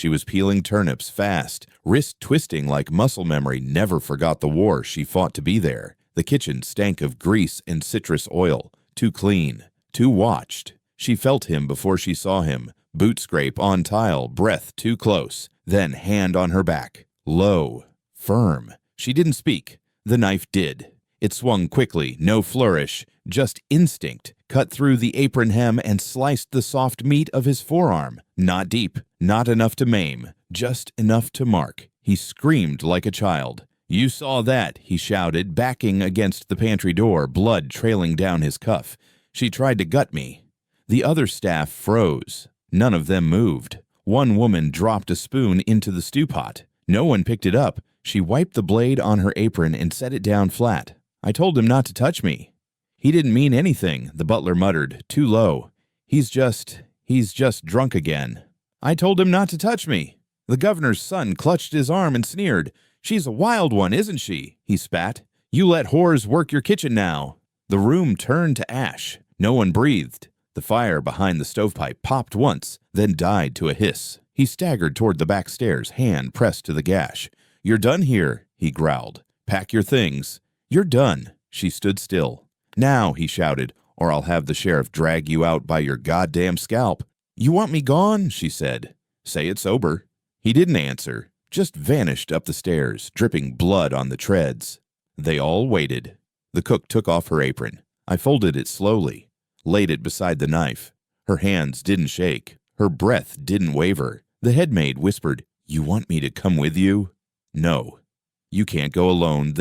She was peeling turnips fast, wrist twisting like muscle memory never forgot the war she fought to be there. The kitchen stank of grease and citrus oil. Too clean, too watched. She felt him before she saw him. Boot scrape on tile, breath too close. Then hand on her back. Low, firm. She didn't speak. The knife did. It swung quickly, no flourish, just instinct. Cut through the apron hem and sliced the soft meat of his forearm. Not deep, not enough to maim, just enough to mark. He screamed like a child. "You saw that," he shouted, backing against the pantry door, blood trailing down his cuff. She tried to gut me. The other staff froze. None of them moved. One woman dropped a spoon into the stew pot. No one picked it up. She wiped the blade on her apron and set it down flat. "I told him not to touch me." "He didn't mean anything," the butler muttered, too low. He's just drunk again." "I told him not to touch me." The governor's son clutched his arm and sneered. "She's a wild one, isn't she?" he spat. "You let whores work your kitchen now." The room turned to ash. No one breathed. The fire behind the stovepipe popped once, then died to a hiss. He staggered toward the back stairs, hand pressed to the gash. "You're done here," he growled. "Pack your things." "You're done." She stood still. "Now," he shouted, "or I'll have the sheriff drag you out by your goddamn scalp." "You want me gone?" she said. "Say it sober." He didn't answer, just vanished up the stairs, dripping blood on the treads. They all waited. The cook took off her apron. I folded it slowly, laid it beside the knife. Her hands didn't shake. Her breath didn't waver. The headmaid whispered, "You want me to come with you?" "No. You can't go alone.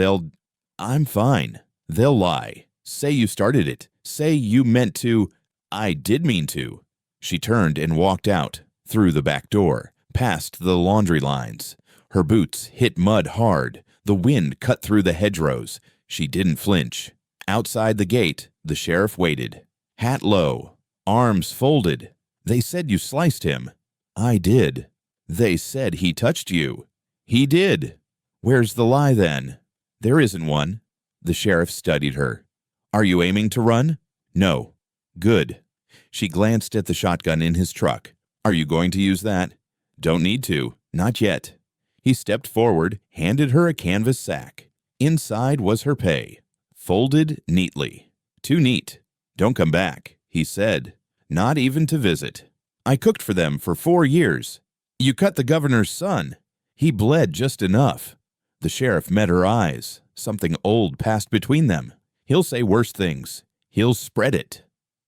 I'm fine. They'll lie. Say you started it. Say you meant to." "I did mean to." She turned and walked out, through the back door, past the laundry lines. Her boots hit mud hard. The wind cut through the hedgerows. She didn't flinch. Outside the gate, the sheriff waited. Hat low, arms folded. "They said you sliced him." "I did." "They said he touched you." "He did." "Where's the lie then?" "There isn't one." The sheriff studied her. "Are you aiming to run?" "No." "Good." She glanced at the shotgun in his truck. "Are you going to use that?" "Don't need to. Not yet." He stepped forward, handed her a canvas sack. Inside was her pay, folded neatly. "Too neat. Don't come back," he said. "Not even to visit. I cooked for them for 4 years. You cut the governor's son. He bled just enough." The sheriff met her eyes. Something old passed between them. "He'll say worse things. He'll spread it.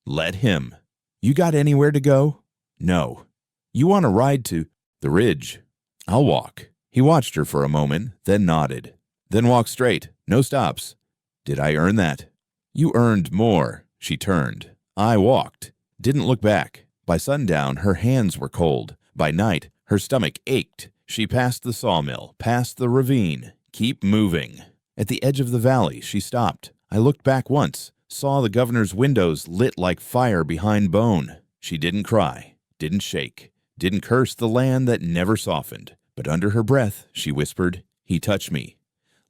Let him." "You got anywhere to go?" "No." "You want to ride to the ridge?" "I'll walk." He watched her for a moment, then nodded. "Then walk straight. No stops." "Did I earn that?" "You earned more." She turned. I walked. Didn't look back. By sundown, her hands were cold. By night, her stomach ached. She passed the sawmill, past the ravine. Keep moving. At the edge of the valley, she stopped. I looked back once, saw the governor's windows lit like fire behind bone. She didn't cry, didn't shake, didn't curse the land that never softened. But under her breath, she whispered, "He touched me."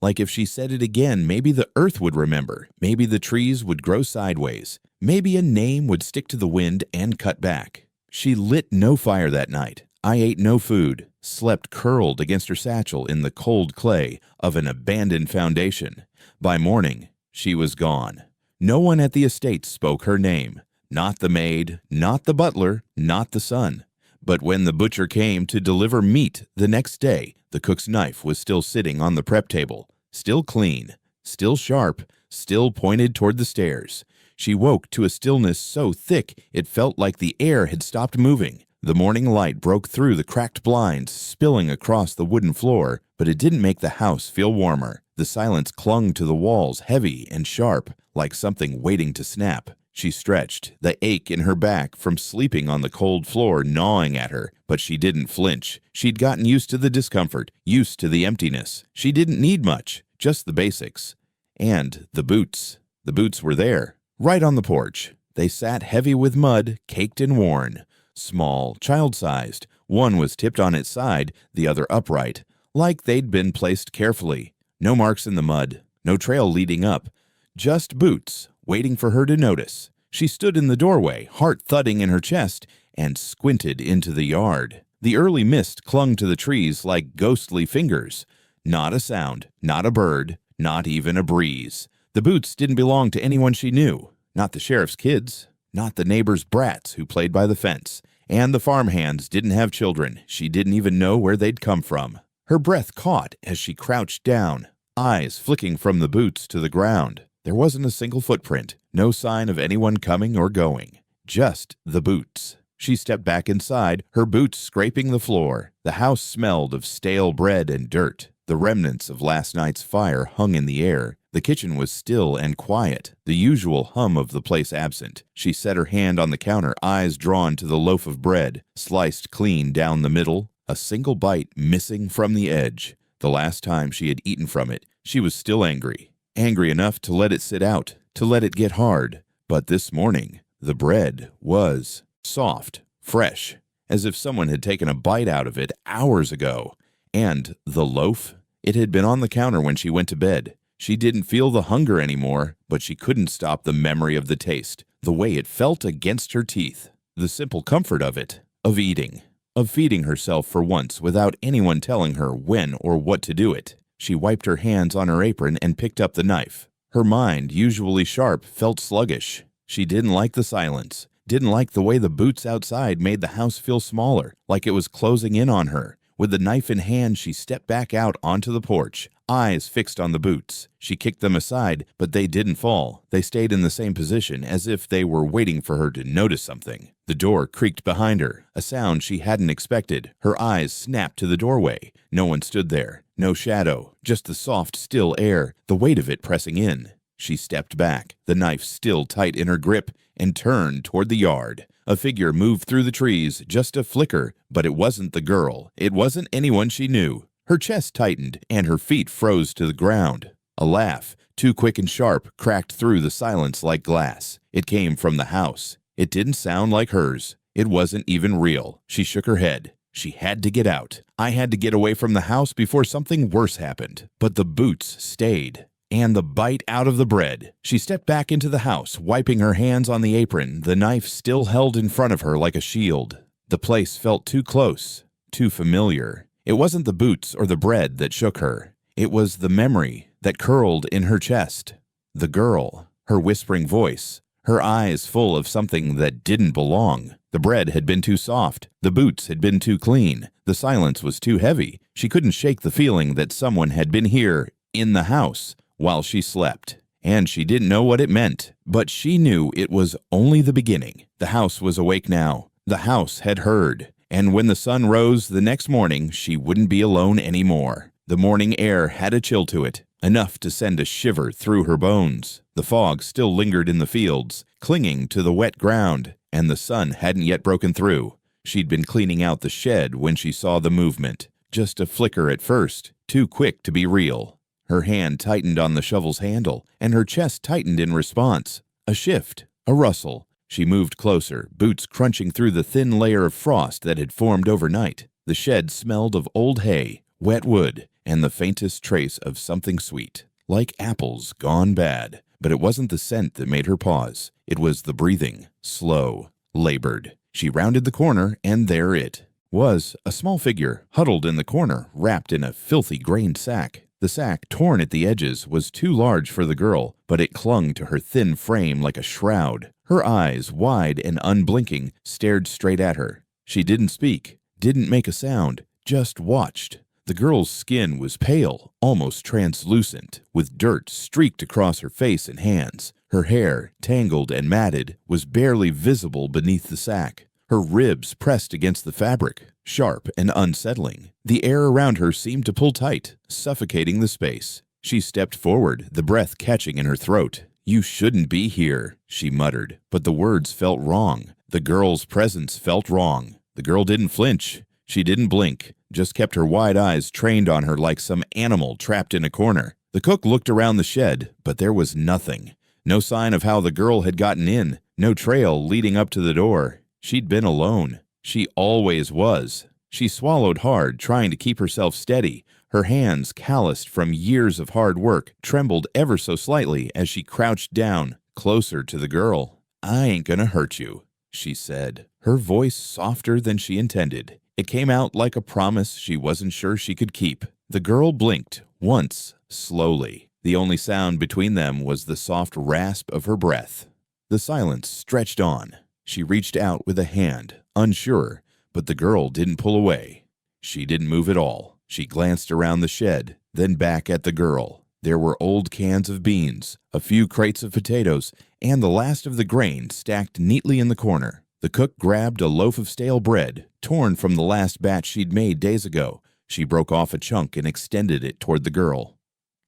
Like if she said it again, maybe the earth would remember. Maybe the trees would grow sideways. Maybe a name would stick to the wind and cut back. She lit no fire that night. I ate no food, slept curled against her satchel in the cold clay of an abandoned foundation. By morning, she was gone. No one at the estate spoke her name. Not the maid, not the butler, not the son. But when the butcher came to deliver meat the next day, the cook's knife was still sitting on the prep table, still clean, still sharp, still pointed toward the stairs. She woke to a stillness so thick it felt like the air had stopped moving. The morning light broke through the cracked blinds, spilling across the wooden floor, but it didn't make the house feel warmer. The silence clung to the walls, heavy and sharp, like something waiting to snap. She stretched, the ache in her back from sleeping on the cold floor gnawing at her, but she didn't flinch. She'd gotten used to the discomfort, used to the emptiness. She didn't need much, just the basics. And the boots. The boots were there, right on the porch. They sat heavy with mud, caked and worn. Small, child-sized. One was tipped on its side, the other upright, like they'd been placed carefully. No marks in the mud, no trail leading up. Just boots, waiting for her to notice. She stood in the doorway, heart thudding in her chest, and squinted into the yard. The early mist clung to the trees like ghostly fingers. Not a sound, not a bird, not even a breeze. The boots didn't belong to anyone she knew. Not the sheriff's kids, not the neighbor's brats who played by the fence. And the farmhands didn't have children. She didn't even know where they'd come from. Her breath caught as she crouched down, eyes flicking from the boots to the ground. There wasn't a single footprint, no sign of anyone coming or going. Just the boots. She stepped back inside, her boots scraping the floor. The house smelled of stale bread and dirt. The remnants of last night's fire hung in the air. The kitchen was still and quiet, the usual hum of the place absent. She set her hand on the counter, eyes drawn to the loaf of bread, sliced clean down the middle, a single bite missing from the edge. The last time she had eaten from it, she was still angry. Angry enough to let it sit out, to let it get hard. But this morning, the bread was soft, fresh, as if someone had taken a bite out of it hours ago. And the loaf? It had been on the counter when she went to bed. She didn't feel the hunger anymore, but she couldn't stop the memory of the taste, the way it felt against her teeth, the simple comfort of it, of eating, of feeding herself for once without anyone telling her when or what to do it. She wiped her hands on her apron and picked up the knife. Her mind, usually sharp, felt sluggish. She didn't like the silence, didn't like the way the boots outside made the house feel smaller, like it was closing in on her. With the knife in hand, she stepped back out onto the porch, eyes fixed on the boots. She kicked them aside, but they didn't fall. They stayed in the same position, as if they were waiting for her to notice something. The door creaked behind her, a sound she hadn't expected. Her eyes snapped to the doorway. No one stood there. No shadow, just the soft, still air, the weight of it pressing in. She stepped back, the knife still tight in her grip, and turned toward the yard. A figure moved through the trees, just a flicker, but it wasn't the girl. It wasn't anyone she knew. Her chest tightened, and her feet froze to the ground. A laugh, too quick and sharp, cracked through the silence like glass. It came from the house. It didn't sound like hers. It wasn't even real. She shook her head. She had to get out. I had to get away from the house before something worse happened. But the boots stayed. And the bite out of the bread. She stepped back into the house, wiping her hands on the apron, the knife still held in front of her like a shield. The place felt too close, too familiar. It wasn't the boots or the bread that shook her. It was the memory that curled in her chest. The girl, her whispering voice, her eyes full of something that didn't belong. The bread had been too soft. The boots had been too clean. The silence was too heavy. She couldn't shake the feeling that someone had been here, in the house, while she slept. And she didn't know what it meant, but she knew it was only the beginning. The house was awake now. The house had heard. And when the sun rose the next morning, she wouldn't be alone anymore. The morning air had a chill to it, enough to send a shiver through her bones. The fog still lingered in the fields, clinging to the wet ground, and the sun hadn't yet broken through. She'd been cleaning out the shed when she saw the movement. Just a flicker at first, too quick to be real. Her hand tightened on the shovel's handle, and her chest tightened in response. A shift, a rustle. She moved closer, boots crunching through the thin layer of frost that had formed overnight. The shed smelled of old hay, wet wood, and the faintest trace of something sweet, like apples gone bad. But it wasn't the scent that made her pause. It was the breathing, slow, labored. She rounded the corner, and there it was, a small figure, huddled in the corner, wrapped in a filthy grain sack. The sack, torn at the edges, was too large for the girl, but it clung to her thin frame like a shroud. Her eyes, wide and unblinking, stared straight at her. She didn't speak, didn't make a sound, just watched. The girl's skin was pale, almost translucent, with dirt streaked across her face and hands. Her hair, tangled and matted, was barely visible beneath the sack. Her ribs pressed against the fabric, sharp and unsettling. The air around her seemed to pull tight, suffocating the space. She stepped forward, the breath catching in her throat. "You shouldn't be here," she muttered, but the words felt wrong. The girl's presence felt wrong. The girl didn't flinch. She didn't blink, just kept her wide eyes trained on her like some animal trapped in a corner. The cook looked around the shed, but there was nothing. No sign of how the girl had gotten in, no trail leading up to the door. She'd been alone. She always was. She swallowed hard, trying to keep herself steady. Her hands, calloused from years of hard work, trembled ever so slightly as she crouched down, closer to the girl. "I ain't gonna hurt you," she said, her voice softer than she intended. It came out like a promise she wasn't sure she could keep. The girl blinked once, slowly. The only sound between them was the soft rasp of her breath. The silence stretched on. She reached out with a hand, unsure, but the girl didn't pull away. She didn't move at all. She glanced around the shed, then back at the girl. There were old cans of beans, a few crates of potatoes, and the last of the grain stacked neatly in the corner. The cook grabbed a loaf of stale bread, torn from the last batch she'd made days ago. She broke off a chunk and extended it toward the girl.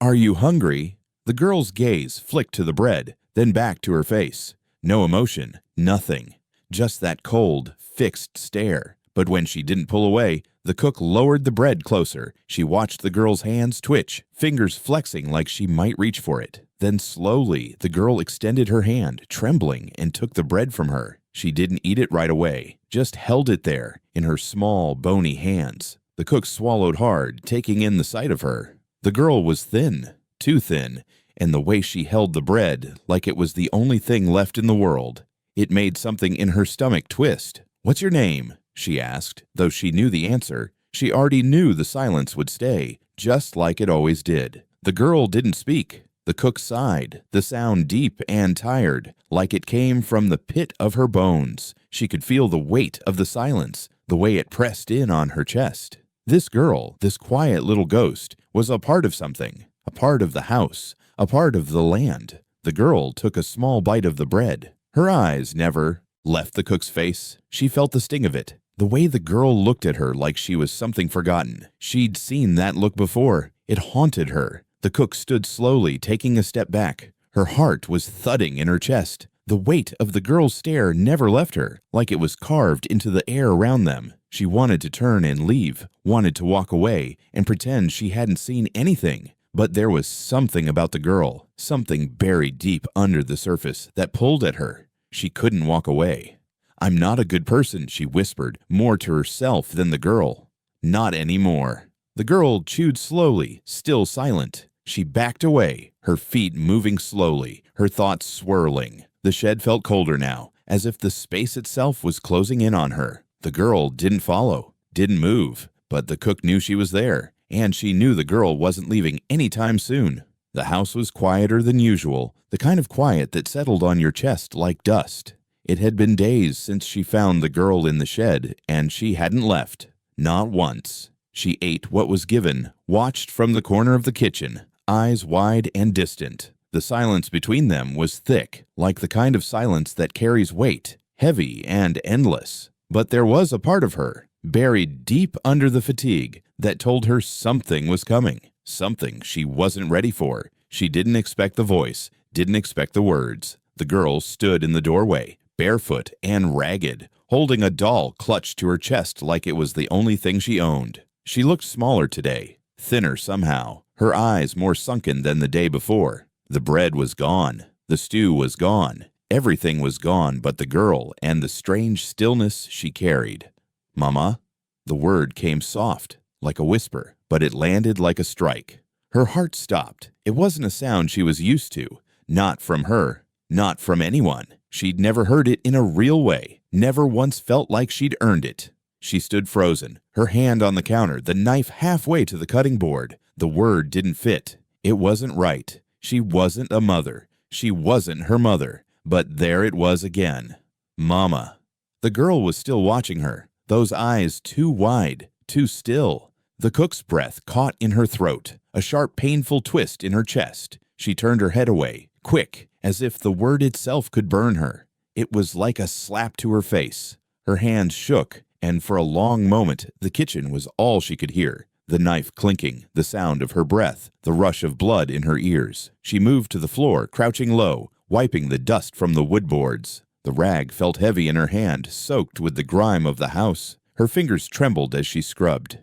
"Are you hungry?" The girl's gaze flicked to the bread, then back to her face. No emotion, nothing. Just that cold, fixed stare. But when she didn't pull away, the cook lowered the bread closer. She watched the girl's hands twitch, fingers flexing like she might reach for it. Then slowly, the girl extended her hand, trembling, and took the bread from her. She didn't eat it right away, just held it there in her small, bony hands. The cook swallowed hard, taking in the sight of her. The girl was thin, too thin, and the way she held the bread, like it was the only thing left in the world. It made something in her stomach twist. "What's your name?" she asked. Though she knew the answer, she already knew the silence would stay, just like it always did. The girl didn't speak. The cook sighed, the sound deep and tired, like it came from the pit of her bones. She could feel the weight of the silence, the way it pressed in on her chest. This girl, this quiet little ghost, was a part of something, a part of the house, a part of the land. The girl took a small bite of the bread. Her eyes never left the cook's face. She felt the sting of it. The way the girl looked at her like she was something forgotten. She'd seen that look before. It haunted her. The cook stood slowly, taking a step back. Her heart was thudding in her chest. The weight of the girl's stare never left her, like it was carved into the air around them. She wanted to turn and leave, wanted to walk away and pretend she hadn't seen anything. But there was something about the girl, something buried deep under the surface, that pulled at her. She couldn't walk away. "I'm not a good person," she whispered, more to herself than the girl. "Not anymore." The girl chewed slowly, still silent. She backed away, her feet moving slowly, her thoughts swirling. The shed felt colder now, as if the space itself was closing in on her. The girl didn't follow, didn't move, but the cook knew she was there, and she knew the girl wasn't leaving anytime soon. The house was quieter than usual, the kind of quiet that settled on your chest like dust. It had been days since she found the girl in the shed, and she hadn't left. Not once. She ate what was given, watched from the corner of the kitchen, eyes wide and distant. The silence between them was thick, like the kind of silence that carries weight, heavy and endless. But there was a part of her, buried deep under the fatigue, that told her something was coming, something she wasn't ready for. She didn't expect the voice, didn't expect the words. The girl stood in the doorway, barefoot and ragged, holding a doll clutched to her chest like it was the only thing she owned. She looked smaller today, thinner somehow, her eyes more sunken than the day before. The bread was gone. The stew was gone. Everything was gone but the girl and the strange stillness she carried. "Mama?" The word came soft, like a whisper, but it landed like a strike. Her heart stopped. It wasn't a sound she was used to. Not from her. Not from anyone. She'd never heard it in a real way. Never once felt like she'd earned it. She stood frozen, her hand on the counter, the knife halfway to the cutting board. The word didn't fit. It wasn't right. She wasn't a mother. She wasn't her mother. But there it was again. "Mama." The girl was still watching her, those eyes too wide, too still. The cook's breath caught in her throat, a sharp, painful twist in her chest. She turned her head away, quick, as if the word itself could burn her. It was like a slap to her face. Her hands shook, and for a long moment the kitchen was all she could hear. The knife clinking, the sound of her breath, the rush of blood in her ears. She moved to the floor, crouching low, wiping the dust from the wood boards. The rag felt heavy in her hand, soaked with the grime of the house. Her fingers trembled as she scrubbed.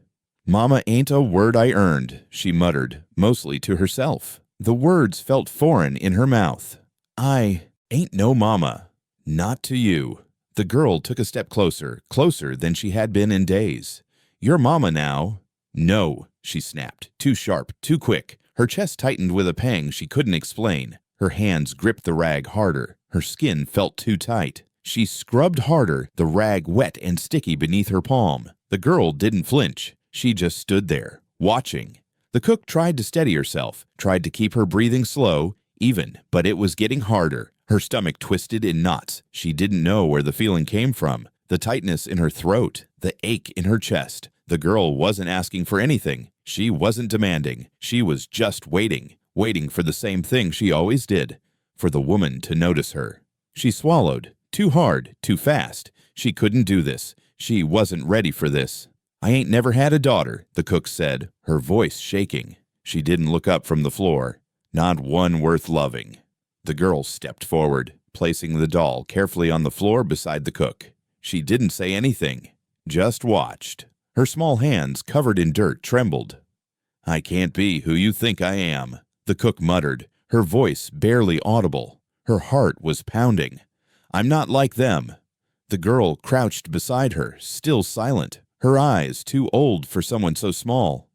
"Mama ain't a word I earned," she muttered, mostly to herself. The words felt foreign in her mouth. "I ain't no mama. Not to you." The girl took a step closer, closer than she had been in days. "You're mama now." "No," she snapped, too sharp, too quick. Her chest tightened with a pang she couldn't explain. Her hands gripped the rag harder. Her skin felt too tight. She scrubbed harder, the rag wet and sticky beneath her palm. The girl didn't flinch. She just stood there, watching. The cook tried to steady herself, tried to keep her breathing slow, even, but it was getting harder. Her stomach twisted in knots. She didn't know where the feeling came from. The tightness in her throat, the ache in her chest. The girl wasn't asking for anything. She wasn't demanding. She was just waiting for the same thing she always did, for the woman to notice her. She swallowed, too hard, too fast. She couldn't do this. She wasn't ready for this. "I ain't never had a daughter," the cook said, her voice shaking. She didn't look up from the floor. "Not one worth loving." The girl stepped forward, placing the doll carefully on the floor beside the cook. She didn't say anything, just watched. Her small hands, covered in dirt, trembled. "I can't be who you think I am," the cook muttered, her voice barely audible. Her heart was pounding. "I'm not like them." The girl crouched beside her, still silent, her eyes too old for someone so small.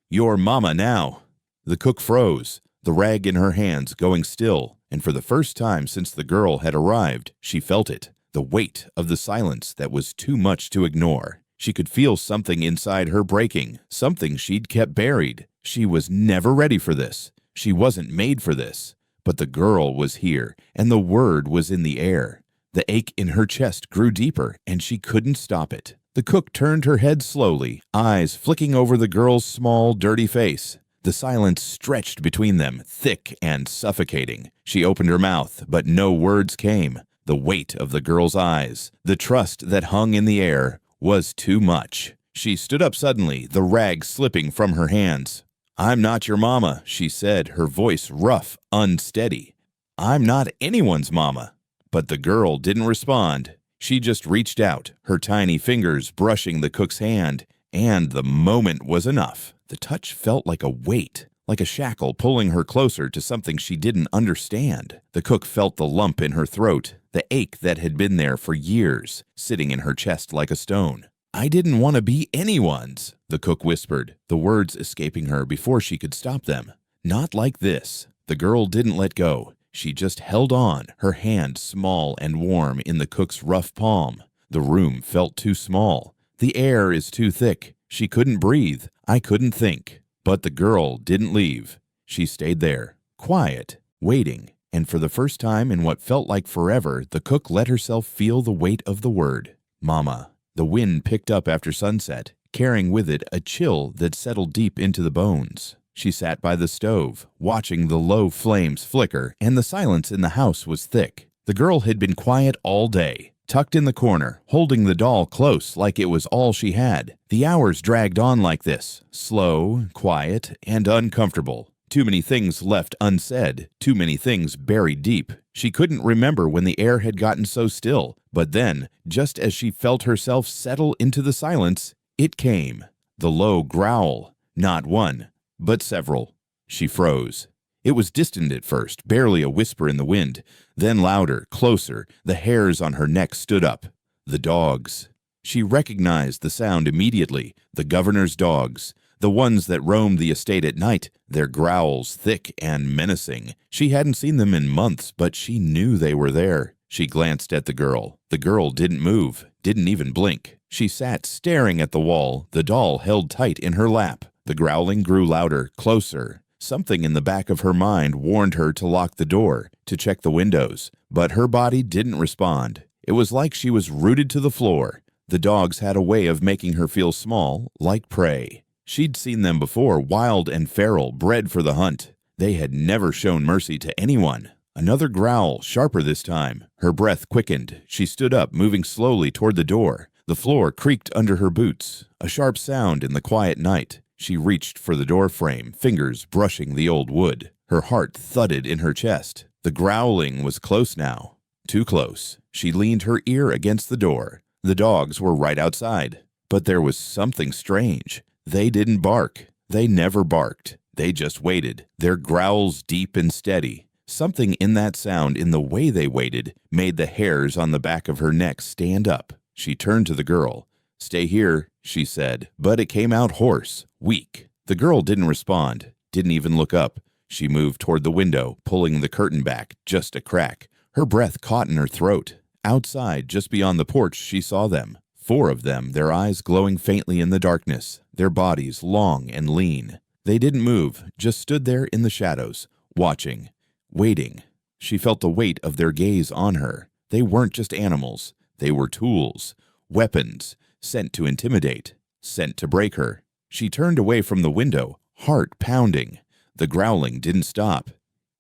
"You're Mama now." The cook froze, the rag in her hands going still, and for the first time since the girl had arrived, she felt it, the weight of the silence that was too much to ignore. She could feel something inside her breaking, something she'd kept buried. She was never ready for this. She wasn't made for this. But the girl was here, and the word was in the air. The ache in her chest grew deeper, and she couldn't stop it. The cook turned her head slowly, eyes flicking over the girl's small, dirty face. The silence stretched between them, thick and suffocating. She opened her mouth, but no words came. The weight of the girl's eyes, the trust that hung in the air, was too much. She stood up suddenly, the rag slipping from her hands. "I'm not your mama," she said, her voice rough, unsteady. "I'm not anyone's mama." But the girl didn't respond. She just reached out, her tiny fingers brushing the cook's hand, and the moment was enough. The touch felt like a weight, like a shackle pulling her closer to something she didn't understand. The cook felt the lump in her throat, the ache that had been there for years, sitting in her chest like a stone. "I didn't want to be anyone's," the cook whispered, the words escaping her before she could stop them. "Not like this." The girl didn't let go. She just held on, her hand small and warm in the cook's rough palm. The room felt too small. The air is too thick. She couldn't breathe. I couldn't think. But the girl didn't leave. She stayed there, quiet, waiting. And for the first time in what felt like forever, the cook let herself feel the weight of the word, Mama. The wind picked up after sunset, carrying with it a chill that settled deep into the bones. She sat by the stove, watching the low flames flicker, and the silence in the house was thick. The girl had been quiet all day, tucked in the corner, holding the doll close like it was all she had. The hours dragged on like this, slow, quiet, and uncomfortable. Too many things left unsaid, too many things buried deep. She couldn't remember when the air had gotten so still, but then, just as she felt herself settle into the silence, it came. The low growl, not one, but several. She froze. It was distant at first, barely a whisper in the wind, then louder, closer. The hairs on her neck stood up. The dogs. She recognized the sound immediately. The governor's dogs. The ones that roamed the estate at night, their growls thick and menacing. She hadn't seen them in months, but she knew they were there. She glanced at the girl. The girl didn't move, didn't even blink. She sat staring at the wall, the doll held tight in her lap. The growling grew louder, closer. Something in the back of her mind warned her to lock the door, to check the windows. But her body didn't respond. It was like she was rooted to the floor. The dogs had a way of making her feel small, like prey. She'd seen them before, wild and feral, bred for the hunt. They had never shown mercy to anyone. Another growl, sharper this time. Her breath quickened. She stood up, moving slowly toward the door. The floor creaked under her boots, a sharp sound in the quiet night. She reached for the door frame, fingers brushing the old wood. Her heart thudded in her chest. The growling was close now. Too close. She leaned her ear against the door. The dogs were right outside. But there was something strange. They didn't bark. They never barked. They just waited, their growls deep and steady. Something in that sound, in the way they waited, made the hairs on the back of her neck stand up. She turned to the girl. "Stay here," she said, but it came out hoarse, weak. The girl didn't respond, didn't even look up. She moved toward the window, pulling the curtain back just a crack. Her breath caught in her throat. Outside, just beyond the porch, she saw them. 4 of them, their eyes glowing faintly in the darkness, their bodies long and lean. They didn't move, just stood there in the shadows, watching, waiting. She felt the weight of their gaze on her. They weren't just animals. They were tools, weapons, sent to intimidate, sent to break her. She turned away from the window, heart pounding. The growling didn't stop.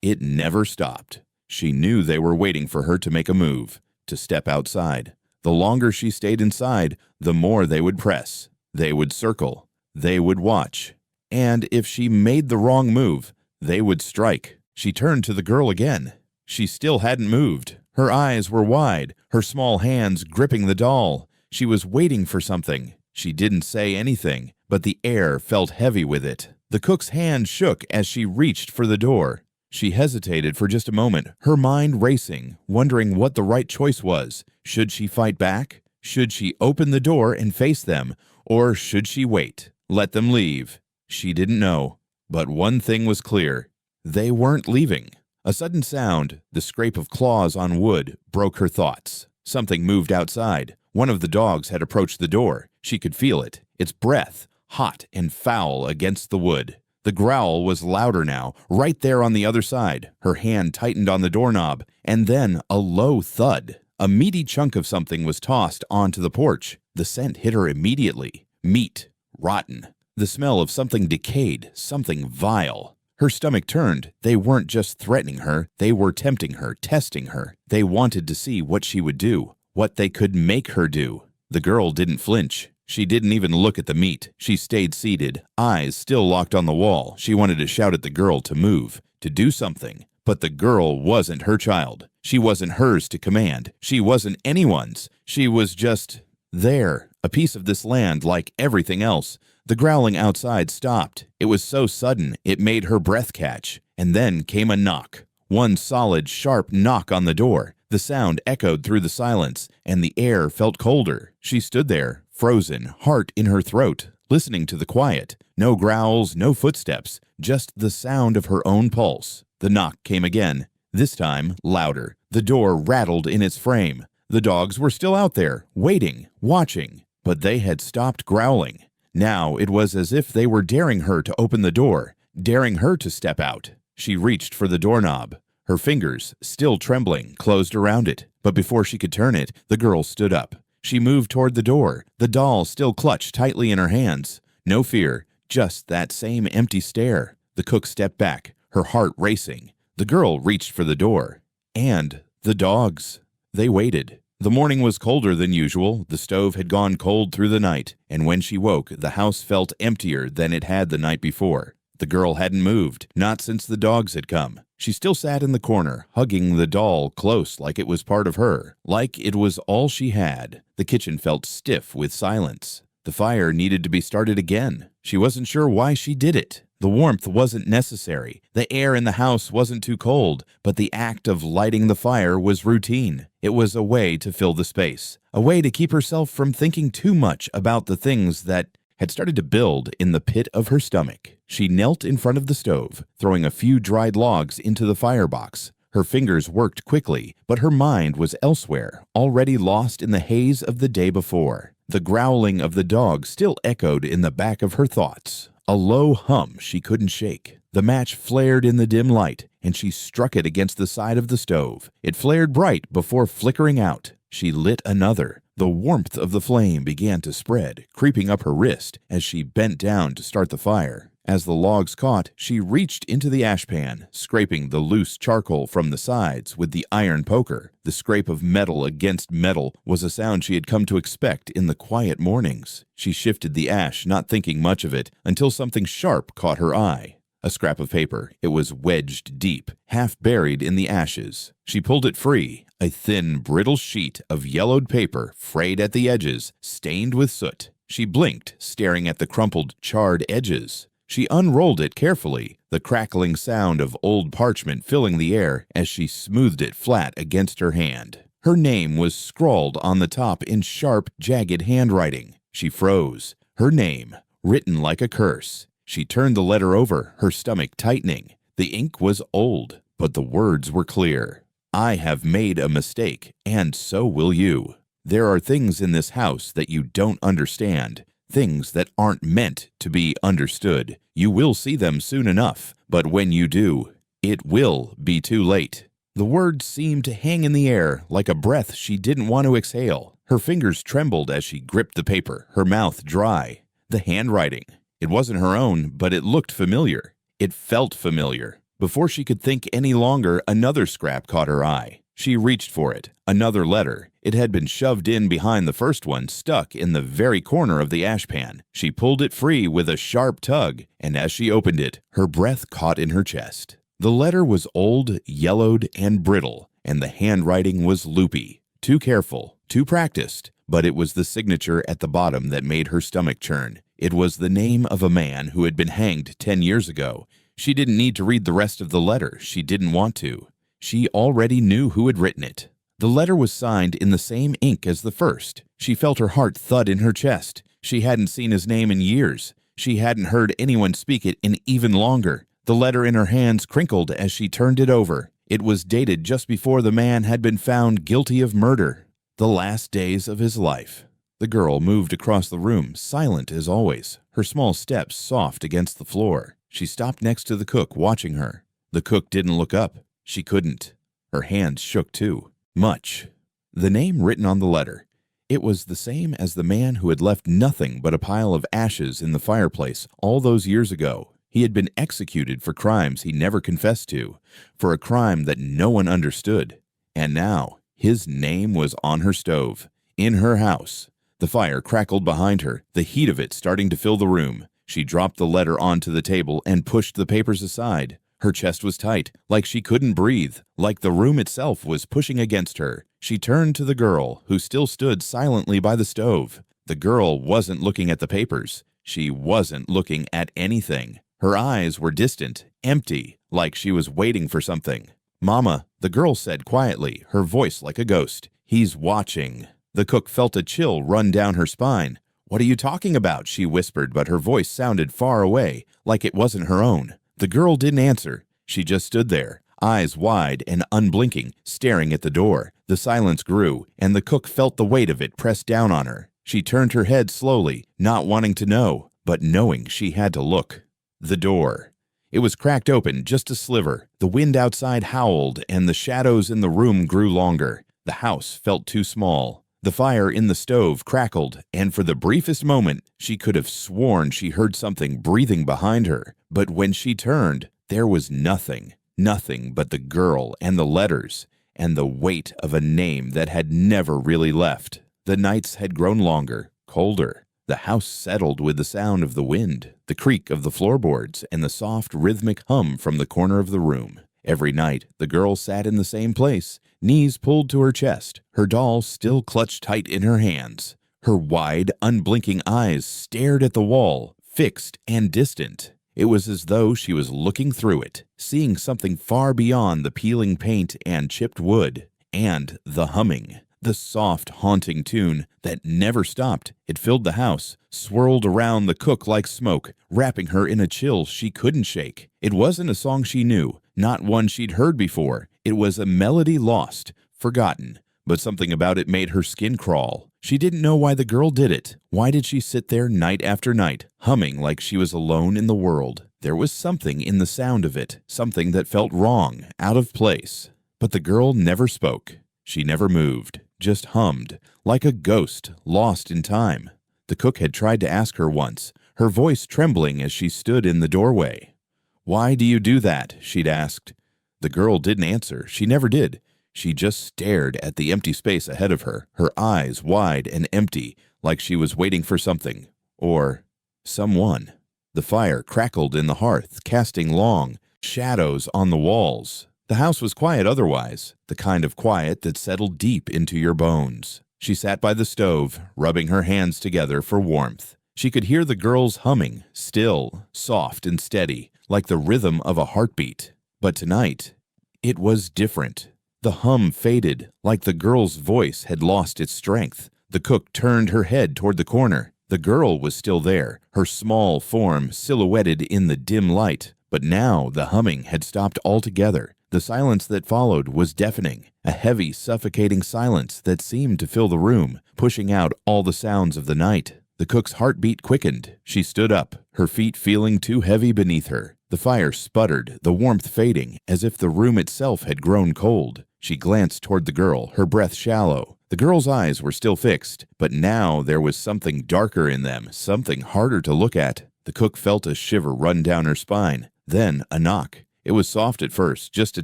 It never stopped. She knew they were waiting for her to make a move, to step outside. The longer she stayed inside, the more they would press. They would circle. They would watch. And if she made the wrong move, they would strike. She turned to the girl again. She still hadn't moved. Her eyes were wide, her small hands gripping the doll. She was waiting for something. She didn't say anything, but the air felt heavy with it. The cook's hand shook as she reached for the door. She hesitated for just a moment, her mind racing, wondering what the right choice was. Should she fight back? Should she open the door and face them? Or should she wait, let them leave? She didn't know. But one thing was clear. They weren't leaving. A sudden sound, the scrape of claws on wood, broke her thoughts. Something moved outside. One of the dogs had approached the door. She could feel it, its breath, hot and foul against the wood. The growl was louder now, right there on the other side. Her hand tightened on the doorknob, and then a low thud. A meaty chunk of something was tossed onto the porch. The scent hit her immediately. Meat, rotten. The smell of something decayed, something vile. Her stomach turned. They weren't just threatening her, they were tempting her, testing her. They wanted to see what she would do, what they could make her do. The girl didn't flinch. She didn't even look at the meat. She stayed seated, eyes still locked on the wall. She wanted to shout at the girl to move, to do something. But the girl wasn't her child. She wasn't hers to command. She wasn't anyone's. She was just there, a piece of this land like everything else. The growling outside stopped. It was so sudden, it made her breath catch. And then came a knock. One solid, sharp knock on the door. The sound echoed through the silence, and the air felt colder. She stood there, frozen, heart in her throat, listening to the quiet. No growls, no footsteps, just the sound of her own pulse. The knock came again, this time louder. The door rattled in its frame. The dogs were still out there, waiting, watching, but they had stopped growling. Now it was as if they were daring her to open the door, daring her to step out. She reached for the doorknob. Her fingers, still trembling, closed around it. But before she could turn it, the girl stood up. She moved toward the door, the doll still clutched tightly in her hands. No fear, just that same empty stare. The cook stepped back, her heart racing. The girl reached for the door. And the dogs. They waited. The morning was colder than usual. The stove had gone cold through the night, and when she woke, the house felt emptier than it had the night before. The girl hadn't moved, not since the dogs had come. She still sat in the corner, hugging the doll close like it was part of her, like it was all she had. The kitchen felt stiff with silence. The fire needed to be started again. She wasn't sure why she did it. The warmth wasn't necessary. The air in the house wasn't too cold, but the act of lighting the fire was routine. It was a way to fill the space, a way to keep herself from thinking too much about the things that had started to build in the pit of her stomach. She knelt in front of the stove, throwing a few dried logs into the firebox. Her fingers worked quickly, but her mind was elsewhere, already lost in the haze of the day before. The growling of the dog still echoed in the back of her thoughts, a low hum she couldn't shake. The match flared in the dim light, and she struck it against the side of the stove. It flared bright before flickering out. She lit another. The warmth of the flame began to spread, creeping up her wrist as she bent down to start the fire. As the logs caught, she reached into the ashpan, scraping the loose charcoal from the sides with the iron poker. The scrape of metal against metal was a sound she had come to expect in the quiet mornings. She shifted the ash, not thinking much of it, until something sharp caught her eye. A scrap of paper. It was wedged deep, half buried in the ashes. She pulled it free. A thin, brittle sheet of yellowed paper, frayed at the edges, stained with soot. She blinked, staring at the crumpled, charred edges. She unrolled it carefully, the crackling sound of old parchment filling the air as she smoothed it flat against her hand. Her name was scrawled on the top in sharp, jagged handwriting. She froze. Her name, written like a curse. She turned the letter over, her stomach tightening. The ink was old, but the words were clear. I have made a mistake, and so will you. There are things in this house that you don't understand, things that aren't meant to be understood. You will see them soon enough, but when you do, it will be too late. The words seemed to hang in the air like a breath she didn't want to exhale. Her fingers trembled as she gripped the paper, her mouth dry. The handwriting. It wasn't her own, but it looked familiar. It felt familiar. Before she could think any longer, another scrap caught her eye. She reached for it. Another letter. It had been shoved in behind the first one, stuck in the very corner of the ashpan. She pulled it free with a sharp tug, and as she opened it, her breath caught in her chest. The letter was old, yellowed, and brittle, and the handwriting was loopy. Too careful, too practiced, but it was the signature at the bottom that made her stomach churn. It was the name of a man who had been hanged 10 years ago. She didn't need to read the rest of the letter. She didn't want to. She already knew who had written it. The letter was signed in the same ink as the first. She felt her heart thud in her chest. She hadn't seen his name in years. She hadn't heard anyone speak it in even longer. The letter in her hands crinkled as she turned it over. It was dated just before the man had been found guilty of murder. The last days of his life. The girl moved across the room, silent as always, her small steps soft against the floor. She stopped next to the cook, watching her. The cook didn't look up. She couldn't. Her hands shook too. Much. The name written on the letter. It was the same as the man who had left nothing but a pile of ashes in the fireplace all those years ago. He had been executed for crimes he never confessed to, for a crime that no one understood. And now, his name was on her stove, in her house. The fire crackled behind her, the heat of it starting to fill the room. She dropped the letter onto the table and pushed the papers aside. Her chest was tight, like she couldn't breathe, like the room itself was pushing against her. She turned to the girl, who still stood silently by the stove. The girl wasn't looking at the papers. She wasn't looking at anything. Her eyes were distant, empty, like she was waiting for something. "Mama," the girl said quietly, her voice like a ghost. "He's watching." The cook felt a chill run down her spine. "What are you talking about?" she whispered, but her voice sounded far away, like it wasn't her own. The girl didn't answer. She just stood there, eyes wide and unblinking, staring at the door. The silence grew, and the cook felt the weight of it press down on her. She turned her head slowly, not wanting to know, but knowing she had to look. The door. It was cracked open, just a sliver. The wind outside howled, and the shadows in the room grew longer. The house felt too small. The fire in the stove crackled, and for the briefest moment, she could have sworn she heard something breathing behind her. But when she turned, there was nothing. Nothing but the girl and the letters, and the weight of a name that had never really left. The nights had grown longer, colder. The house settled with the sound of the wind, the creak of the floorboards, and the soft rhythmic hum from the corner of the room. Every night, the girl sat in the same place, knees pulled to her chest, her doll still clutched tight in her hands. Her wide, unblinking eyes stared at the wall, fixed and distant. It was as though she was looking through it, seeing something far beyond the peeling paint and chipped wood, and the humming. The soft, haunting tune that never stopped. It filled the house, swirled around the cook like smoke, wrapping her in a chill she couldn't shake. It wasn't a song she knew, not one she'd heard before. It was a melody lost, forgotten, but something about it made her skin crawl. She didn't know why the girl did it. Why did she sit there night after night, humming like she was alone in the world? There was something in the sound of it, something that felt wrong, out of place. But the girl never spoke. She never moved. Just hummed, like a ghost lost in time. The cook had tried to ask her once, her voice trembling as she stood in the doorway. "Why do you do that?" she'd asked. The girl didn't answer. She never did. She just stared at the empty space ahead of her, her eyes wide and empty, like she was waiting for something. Or someone. The fire crackled in the hearth, casting long shadows on the walls. The house was quiet otherwise, the kind of quiet that settled deep into your bones. She sat by the stove, rubbing her hands together for warmth. She could hear the girl's humming, still, soft and steady, like the rhythm of a heartbeat. But tonight, it was different. The hum faded, like the girl's voice had lost its strength. The cook turned her head toward the corner. The girl was still there, her small form silhouetted in the dim light. But now the humming had stopped altogether. The silence that followed was deafening, a heavy, suffocating silence that seemed to fill the room, pushing out all the sounds of the night. The cook's heartbeat quickened. She stood up, her feet feeling too heavy beneath her. The fire sputtered, the warmth fading, as if the room itself had grown cold. She glanced toward the girl, her breath shallow. The girl's eyes were still fixed, but now there was something darker in them, something harder to look at. The cook felt a shiver run down her spine. Then a knock. It was soft at first, just a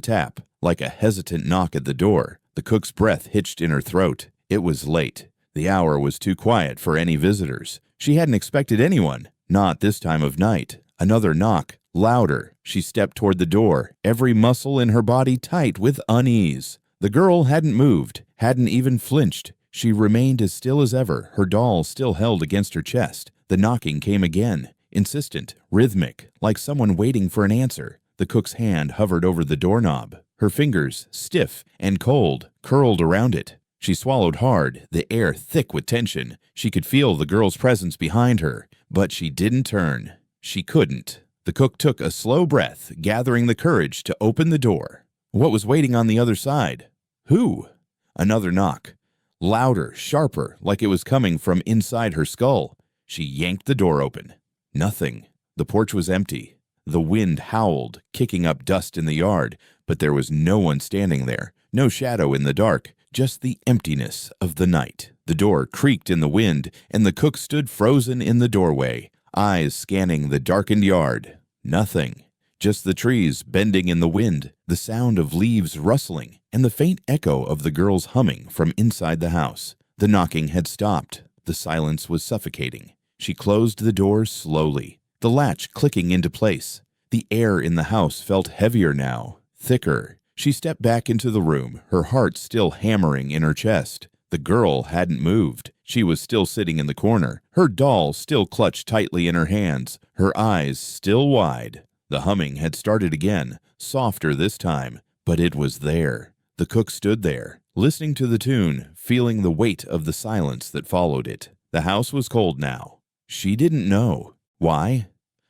tap, like a hesitant knock at the door. The cook's breath hitched in her throat. It was late. The hour was too quiet for any visitors. She hadn't expected anyone, not this time of night. Another knock, louder. She stepped toward the door, every muscle in her body tight with unease. The girl hadn't moved, hadn't even flinched. She remained as still as ever, her doll still held against her chest. The knocking came again, insistent, rhythmic, like someone waiting for an answer. The cook's hand hovered over the doorknob. Her fingers, stiff and cold, curled around it. She swallowed hard, the air thick with tension. She could feel the girl's presence behind her, but she didn't turn. She couldn't. The cook took a slow breath, gathering the courage to open the door. What was waiting on the other side? Who? Another knock. Louder, sharper, like it was coming from inside her skull. She yanked the door open. Nothing. The porch was empty. The wind howled, kicking up dust in the yard, but there was no one standing there, no shadow in the dark, just the emptiness of the night. The door creaked in the wind, and the cook stood frozen in the doorway, eyes scanning the darkened yard. Nothing. Just the trees bending in the wind, the sound of leaves rustling, and the faint echo of the girl's humming from inside the house. The knocking had stopped. The silence was suffocating. She closed the door slowly, the latch clicking into place. The air in the house felt heavier now, thicker. She stepped back into the room, her heart still hammering in her chest. The girl hadn't moved. She was still sitting in the corner, her doll still clutched tightly in her hands, her eyes still wide. The humming had started again, softer this time, but it was there. The cook stood there, listening to the tune, feeling the weight of the silence that followed it. The house was cold now. She didn't know why,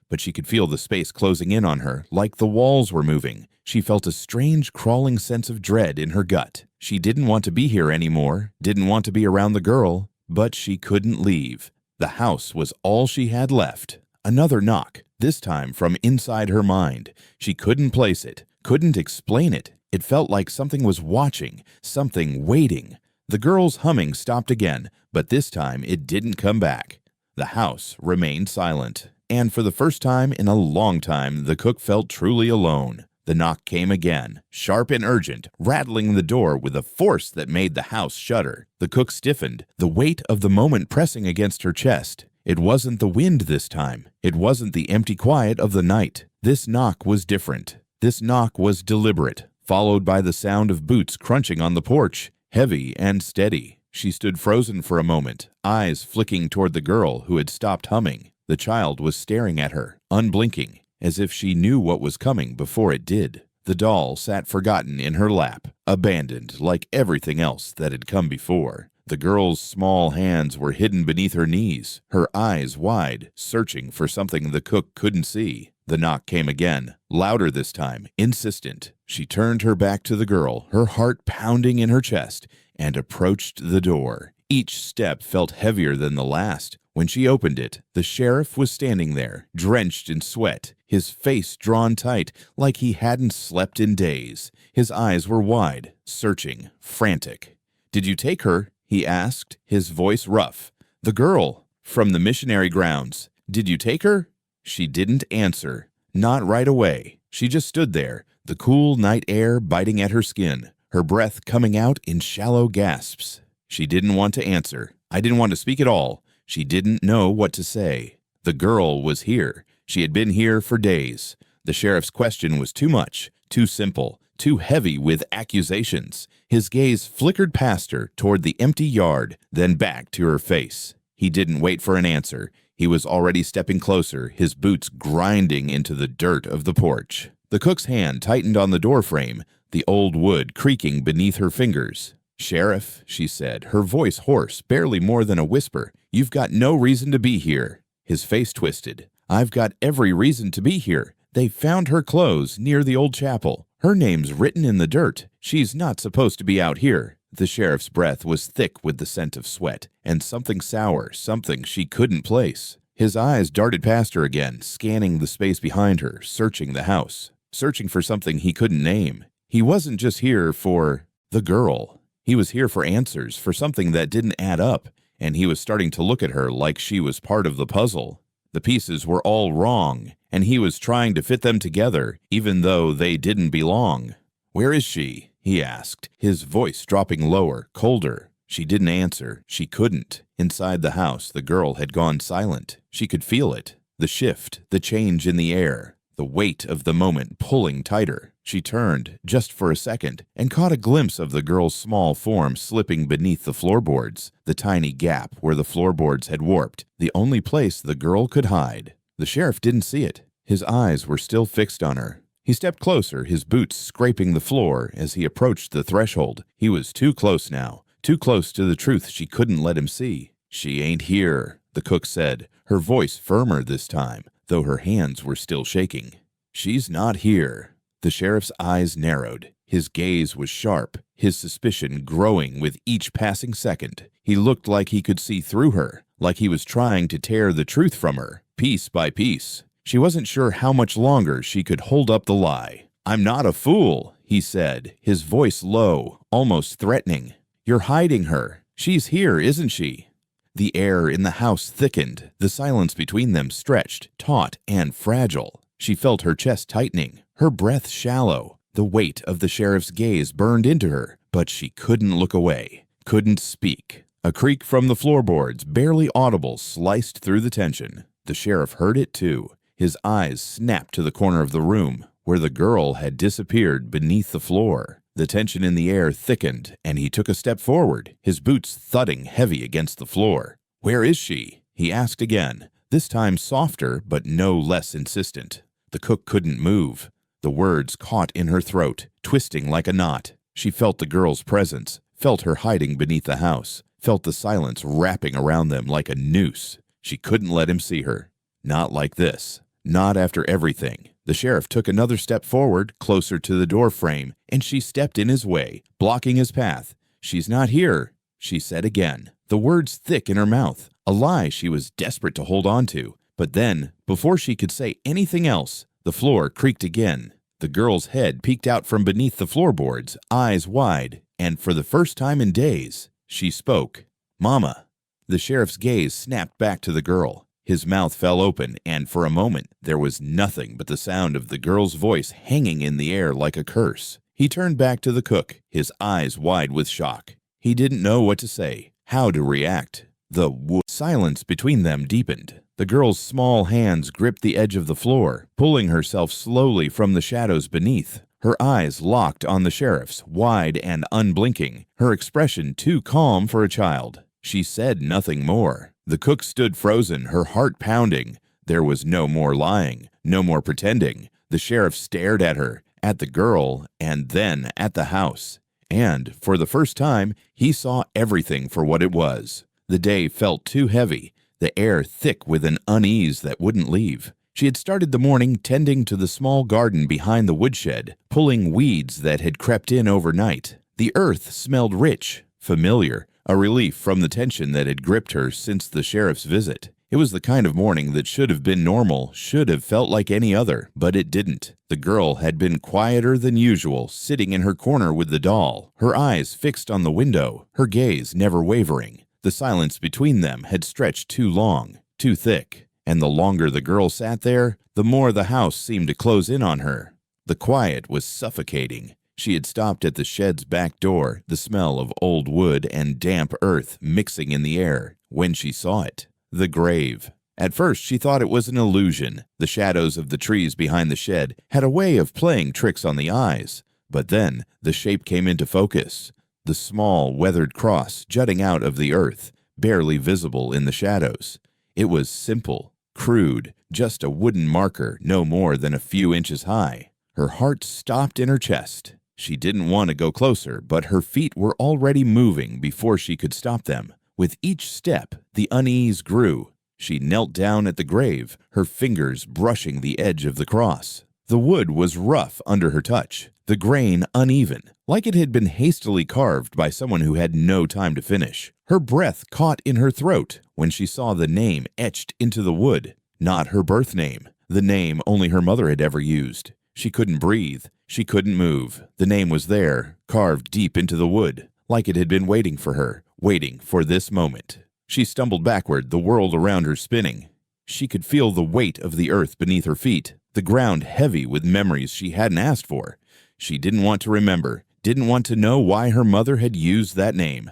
but she could feel the space closing in on her, like the walls were moving. She felt a strange, crawling sense of dread in her gut. She didn't want to be here anymore, didn't want to be around the girl, but she couldn't leave. The house was all she had left. Another knock, this time from inside her mind. She couldn't place it, couldn't explain it. It felt like something was watching, something waiting. The girl's humming stopped again, but this time it didn't come back. The house remained silent. And for the first time in a long time, the cook felt truly alone. The knock came again, sharp and urgent, rattling the door with a force that made the house shudder. The cook stiffened, the weight of the moment pressing against her chest. It wasn't the wind this time. It wasn't the empty quiet of the night. This knock was different. This knock was deliberate, followed by the sound of boots crunching on the porch, heavy and steady. She stood frozen for a moment, eyes flicking toward the girl who had stopped humming. The child was staring at her, unblinking, as if she knew what was coming before it did. The doll sat forgotten in her lap, abandoned like everything else that had come before. The girl's small hands were hidden beneath her knees, her eyes wide, searching for something the cook couldn't see. The knock came again, louder this time, insistent. She turned her back to the girl, her heart pounding in her chest, and approached the door. Each step felt heavier than the last. When she opened it, the sheriff was standing there, drenched in sweat, his face drawn tight like he hadn't slept in days. His eyes were wide, searching, frantic. "Did you take her?" he asked, his voice rough. "The girl, from the missionary grounds. Did you take her?" She didn't answer. Not right away. She just stood there, the cool night air biting at her skin, her breath coming out in shallow gasps. She didn't want to answer. I didn't want to speak at all. She didn't know what to say. The girl was here. She had been here for days. The sheriff's question was too much, too simple, too heavy with accusations. His gaze flickered past her toward the empty yard, then back to her face. He didn't wait for an answer. He was already stepping closer, his boots grinding into the dirt of the porch. The cook's hand tightened on the doorframe, the old wood creaking beneath her fingers. "Sheriff," she said, her voice hoarse, barely more than a whisper, "you've got no reason to be here." His face twisted. "I've got every reason to be here. They found her clothes near the old chapel. Her name's written in the dirt. She's not supposed to be out here." The sheriff's breath was thick with the scent of sweat, and something sour, something she couldn't place. His eyes darted past her again, scanning the space behind her, searching the house, searching for something he couldn't name. He wasn't just here for the girl. He was here for answers, for something that didn't add up, and he was starting to look at her like she was part of the puzzle. The pieces were all wrong, and he was trying to fit them together, even though they didn't belong. "Where is she?" he asked, his voice dropping lower, colder. She didn't answer. She couldn't. Inside the house, the girl had gone silent. She could feel it. The shift, the change in the air, the weight of the moment pulling tighter. She turned, just for a second, and caught a glimpse of the girl's small form slipping beneath the floorboards, the tiny gap where the floorboards had warped, the only place the girl could hide. The sheriff didn't see it. His eyes were still fixed on her. He stepped closer, his boots scraping the floor as he approached the threshold. He was too close now, too close to the truth she couldn't let him see. "She ain't here," the cook said, her voice firmer this time, though her hands were still shaking. "She's not here." The sheriff's eyes narrowed. His gaze was sharp, his suspicion growing with each passing second. He looked like he could see through her, like he was trying to tear the truth from her, piece by piece. She wasn't sure how much longer she could hold up the lie. "I'm not a fool," he said, his voice low, almost threatening. "You're hiding her. She's here, isn't she?" The air in the house thickened, the silence between them stretched, taut and fragile. She felt her chest tightening, her breath shallow. The weight of the sheriff's gaze burned into her, but she couldn't look away, couldn't speak. A creak from the floorboards, barely audible, sliced through the tension. The sheriff heard it too. His eyes snapped to the corner of the room, where the girl had disappeared beneath the floor. The tension in the air thickened, and he took a step forward, his boots thudding heavy against the floor. "Where is she?" he asked again, this time softer but no less insistent. The cook couldn't move. The words caught in her throat, twisting like a knot. She felt the girl's presence, felt her hiding beneath the house, felt the silence wrapping around them like a noose. She couldn't let him see her. Not like this. Not after everything. The sheriff took another step forward, closer to the door frame, and she stepped in his way, blocking his path. "She's not here," she said again, the words thick in her mouth, a lie she was desperate to hold on to. But then, before she could say anything else, the floor creaked again. The girl's head peeked out from beneath the floorboards, eyes wide, and for the first time in days, she spoke. "Mama." The sheriff's gaze snapped back to the girl. His mouth fell open, and for a moment, there was nothing but the sound of the girl's voice hanging in the air like a curse. He turned back to the cook, his eyes wide with shock. He didn't know what to say, how to react. The silence between them deepened. The girl's small hands gripped the edge of the floor, pulling herself slowly from the shadows beneath. Her eyes locked on the sheriff's, wide and unblinking, her expression too calm for a child. She said nothing more. The cook stood frozen, her heart pounding. There was no more lying, no more pretending. The sheriff stared at her, at the girl, and then at the house. And, for the first time, he saw everything for what it was. The day felt too heavy, the air thick with an unease that wouldn't leave. She had started the morning tending to the small garden behind the woodshed, pulling weeds that had crept in overnight. The earth smelled rich, familiar, a relief from the tension that had gripped her since the sheriff's visit. It was the kind of morning that should have been normal, should have felt like any other, but it didn't. The girl had been quieter than usual, sitting in her corner with the doll, her eyes fixed on the window, her gaze never wavering. The silence between them had stretched too long, too thick, and the longer the girl sat there, the more the house seemed to close in on her. The quiet was suffocating. She had stopped at the shed's back door, the smell of old wood and damp earth mixing in the air, when she saw it. The grave. At first she thought it was an illusion. The shadows of the trees behind the shed had a way of playing tricks on the eyes. But then the shape came into focus. The small, weathered cross jutting out of the earth, barely visible in the shadows. It was simple, crude, just a wooden marker no more than a few inches high. Her heart stopped in her chest. She didn't want to go closer, but her feet were already moving before she could stop them. With each step, the unease grew. She knelt down at the grave, her fingers brushing the edge of the cross. The wood was rough under her touch. the grain uneven, like it had been hastily carved by someone who had no time to finish. Her breath caught in her throat when she saw the name etched into the wood. Not her birth name, the name only her mother had ever used. She couldn't breathe. She couldn't move. The name was there, carved deep into the wood, like it had been waiting for her, waiting for this moment. She stumbled backward, the world around her spinning. She could feel the weight of the earth beneath her feet, the ground heavy with memories she hadn't asked for. She didn't want to remember, didn't want to know why her mother had used that name.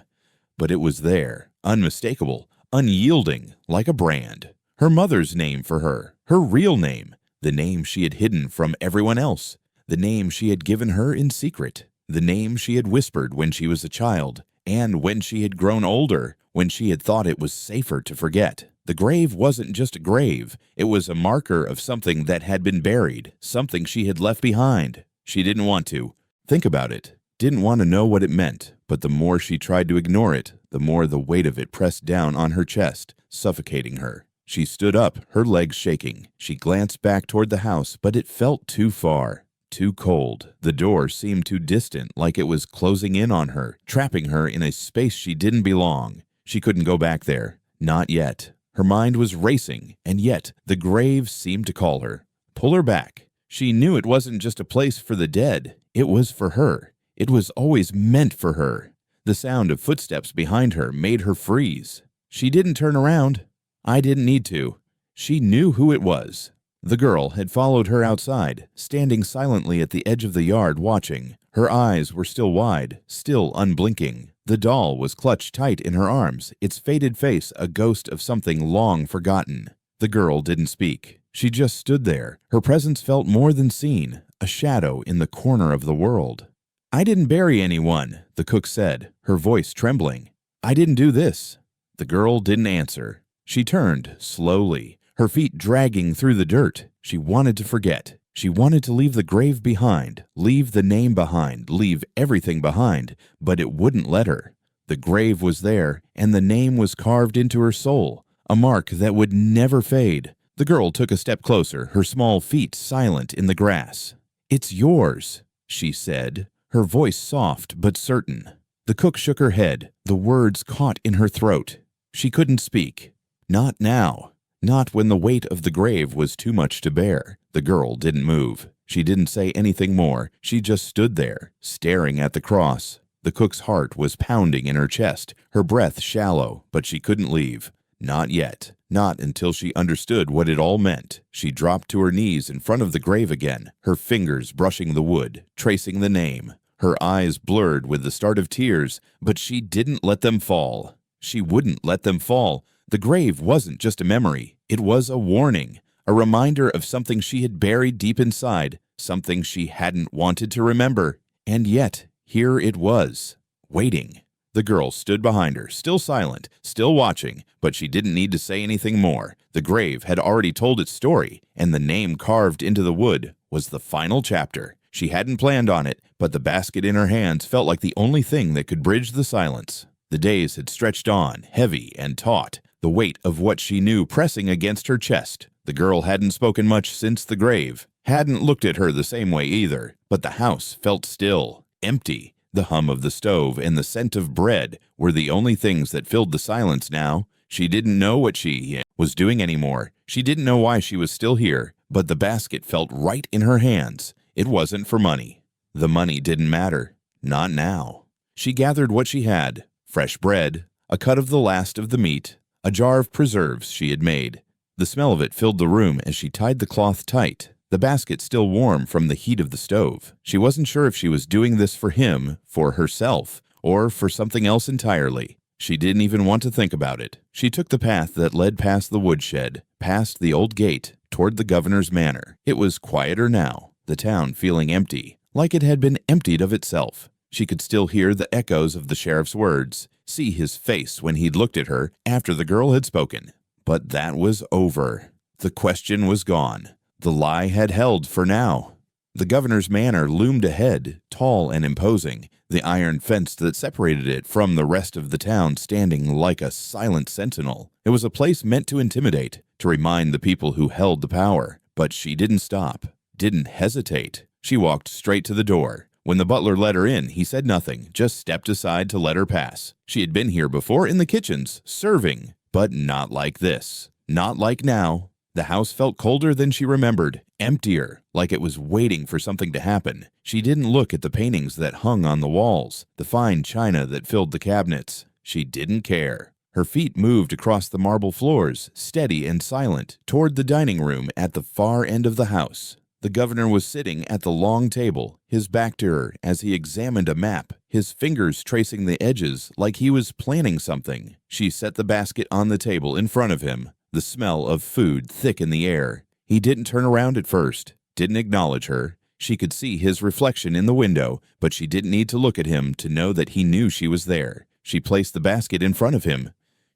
But it was there, unmistakable, unyielding, like a brand. Her mother's name for her, her real name, the name she had hidden from everyone else, the name she had given her in secret, the name she had whispered when she was a child, and when she had grown older, when she had thought it was safer to forget. The grave wasn't just a grave, it was a marker of something that had been buried, something she had left behind. She didn't want to think about it, didn't want to know what it meant, but the more she tried to ignore it, the more the weight of it pressed down on her chest, suffocating her. She stood up, her legs shaking. She glanced back toward the house, but it felt too far, too cold. The door seemed too distant, like it was closing in on her, trapping her in a space she didn't belong. She couldn't go back there, not yet. Her mind was racing, and yet the grave seemed to call her, pull her back. She knew it wasn't just a place for the dead. It was for her. It was always meant for her. The sound of footsteps behind her made her freeze. She didn't turn around. I didn't need to. She knew who it was. The girl had followed her outside, standing silently at the edge of the yard watching. Her eyes were still wide, still unblinking. The doll was clutched tight in her arms, its faded face a ghost of something long forgotten. The girl didn't speak. She just stood there. Her presence felt more than seen, a shadow in the corner of the world. I didn't bury anyone, the cook said, her voice trembling. I didn't do this. The girl didn't answer. She turned, slowly, her feet dragging through the dirt. She wanted to forget. She wanted to leave the grave behind, leave the name behind, leave everything behind, but it wouldn't let her. The grave was there, and the name was carved into her soul, a mark that would never fade. The girl took a step closer, her small feet silent in the grass. It's yours, she said, her voice soft but certain. The cook shook her head, the words caught in her throat. She couldn't speak. Not now. Not when the weight of the grave was too much to bear. The girl didn't move. She didn't say anything more. She just stood there, staring at the cross. The cook's heart was pounding in her chest, her breath shallow, but she couldn't leave. Not yet. Not until she understood what it all meant. She dropped to her knees in front of the grave again, her fingers brushing the wood, tracing the name. Her eyes blurred with the start of tears, but she didn't let them fall. She wouldn't let them fall. The grave wasn't just a memory. It was a warning, a reminder of something she had buried deep inside, something she hadn't wanted to remember. And yet, here it was, waiting. The girl stood behind her, still silent, still watching, but she didn't need to say anything more. The grave had already told its story, and the name carved into the wood was the final chapter. She hadn't planned on it, but the basket in her hands felt like the only thing that could bridge the silence. The days had stretched on, heavy and taut, the weight of what she knew pressing against her chest. The girl hadn't spoken much since the grave, hadn't looked at her the same way either, but the house felt still, empty. The hum of the stove and the scent of bread were the only things that filled the silence now. She didn't know what she was doing anymore. She didn't know why she was still here, but the basket felt right in her hands. It wasn't for money. The money didn't matter. Not now. She gathered what she had: fresh bread, a cut of the last of the meat, a jar of preserves she had made. The smell of it filled the room as she tied the cloth tight, the basket still warm from the heat of the stove. She wasn't sure if she was doing this for him, for herself, or for something else entirely. She didn't even want to think about it. She took the path that led past the woodshed, past the old gate, toward the governor's manor. It was quieter now, the town feeling empty, like it had been emptied of itself. She could still hear the echoes of the sheriff's words, see his face when he'd looked at her after the girl had spoken. But that was over. The question was gone. The lie had held for now. The governor's manor loomed ahead, tall and imposing, the iron fence that separated it from the rest of the town standing like a silent sentinel. It was a place meant to intimidate, to remind the people who held the power. But she didn't stop, didn't hesitate. She walked straight to the door. When the butler let her in, he said nothing, just stepped aside to let her pass. She had been here before in the kitchens, serving, but not like this. Not like now. The house felt colder than she remembered, emptier, like it was waiting for something to happen. She didn't look at the paintings that hung on the walls, the fine china that filled the cabinets. She didn't care. Her feet moved across the marble floors, steady and silent, toward the dining room at the far end of the house. The governor was sitting at the long table, his back to her as he examined a map, his fingers tracing the edges like he was planning something. She set the basket on the table in front of him, the smell of food thick in the air. He didn't turn around at first, didn't acknowledge her. She could see his reflection in the window, but she didn't need to look at him to know that he knew she was there. She placed the basket in front of him.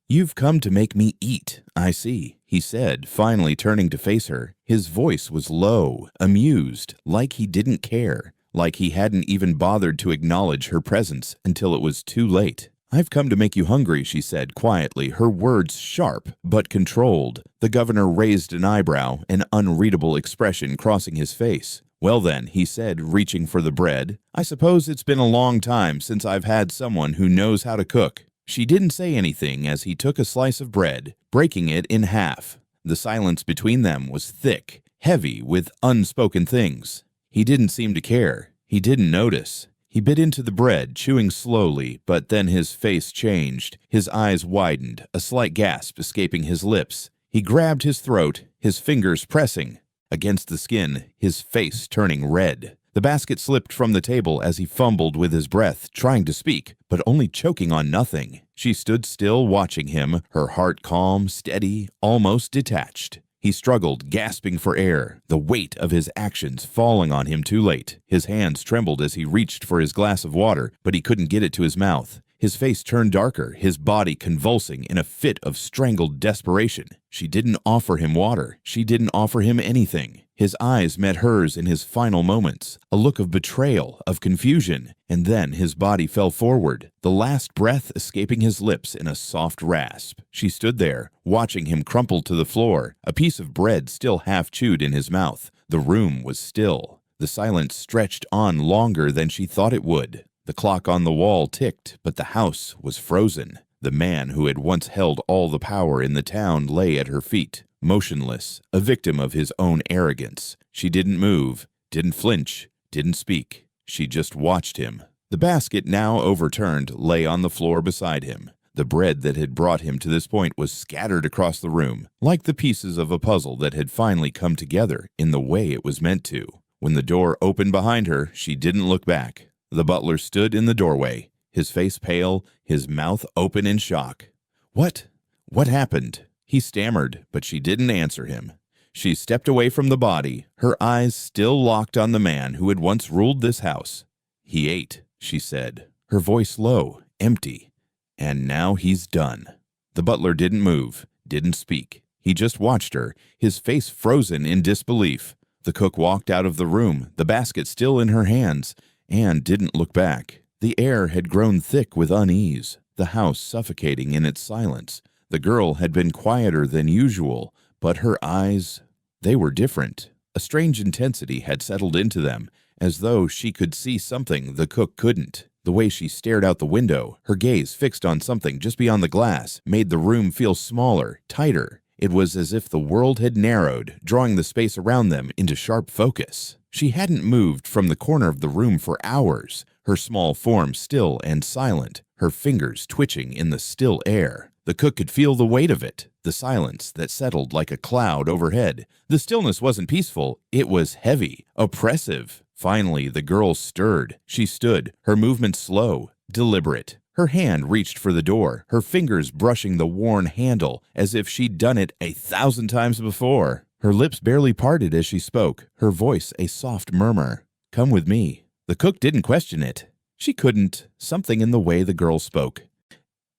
"You've come to make me eat, I see," he said, finally turning to face her. His voice was low, amused, like he didn't care, like he hadn't even bothered to acknowledge her presence until it was too late. "I've come to make you hungry," she said quietly, her words sharp but controlled. The governor raised an eyebrow, an unreadable expression crossing his face. "Well then," he said, reaching for the bread, "I suppose it's been a long time since I've had someone who knows how to cook." She didn't say anything as he took a slice of bread, breaking it in half. The silence between them was thick, heavy with unspoken things. He didn't seem to care. He didn't notice. He bit into the bread, chewing slowly, but then his face changed. His eyes widened, a slight gasp escaping his lips. He grabbed his throat, his fingers pressing against the skin, his face turning red. The basket slipped from the table as he fumbled with his breath, trying to speak, but only choking on nothing. She stood still, watching him, her heart calm, steady, almost detached. He struggled, gasping for air, the weight of his actions falling on him too late. His hands trembled as he reached for his glass of water, but he couldn't get it to his mouth. His face turned darker, his body convulsing in a fit of strangled desperation. She didn't offer him water. She didn't offer him anything. His eyes met hers in his final moments, a look of betrayal, of confusion, and then his body fell forward, the last breath escaping his lips in a soft rasp. She stood there, watching him crumple to the floor, a piece of bread still half chewed in his mouth. The room was still. The silence stretched on longer than she thought it would. The clock on the wall ticked, but the house was frozen. The man who had once held all the power in the town lay at her feet, motionless, a victim of his own arrogance. She didn't move, didn't flinch, didn't speak. She just watched him. The basket, now overturned, lay on the floor beside him. The bread that had brought him to this point was scattered across the room, like the pieces of a puzzle that had finally come together in the way it was meant to. When the door opened behind her, she didn't look back. The butler stood in the doorway, his face pale, his mouth open in shock. What happened?" He stammered, but she didn't answer him. She stepped away from the body, her eyes still locked on the man who had once ruled this house. "He ate," she said, her voice low, empty. "And now he's done." The butler didn't move, didn't speak. He just watched her, his face frozen in disbelief. The cook walked out of the room, the basket still in her hands, and didn't look back. The air had grown thick with unease, the house suffocating in its silence. The girl had been quieter than usual, but her eyes, they were different. A strange intensity had settled into them, as though she could see something the cook couldn't. The way she stared out the window, her gaze fixed on something just beyond the glass, made the room feel smaller, tighter. It was as if the world had narrowed, drawing the space around them into sharp focus. She hadn't moved from the corner of the room for hours, her small form still and silent, her fingers twitching in the still air. The cook could feel the weight of it, the silence that settled like a cloud overhead. The stillness wasn't peaceful, it was heavy, oppressive. Finally, the girl stirred. She stood, her movements slow, deliberate. Her hand reached for the door, her fingers brushing the worn handle as if she'd done it 1,000 times before. Her lips barely parted as she spoke, her voice a soft murmur. "Come with me." The cook didn't question it. She couldn't. Something in the way the girl spoke.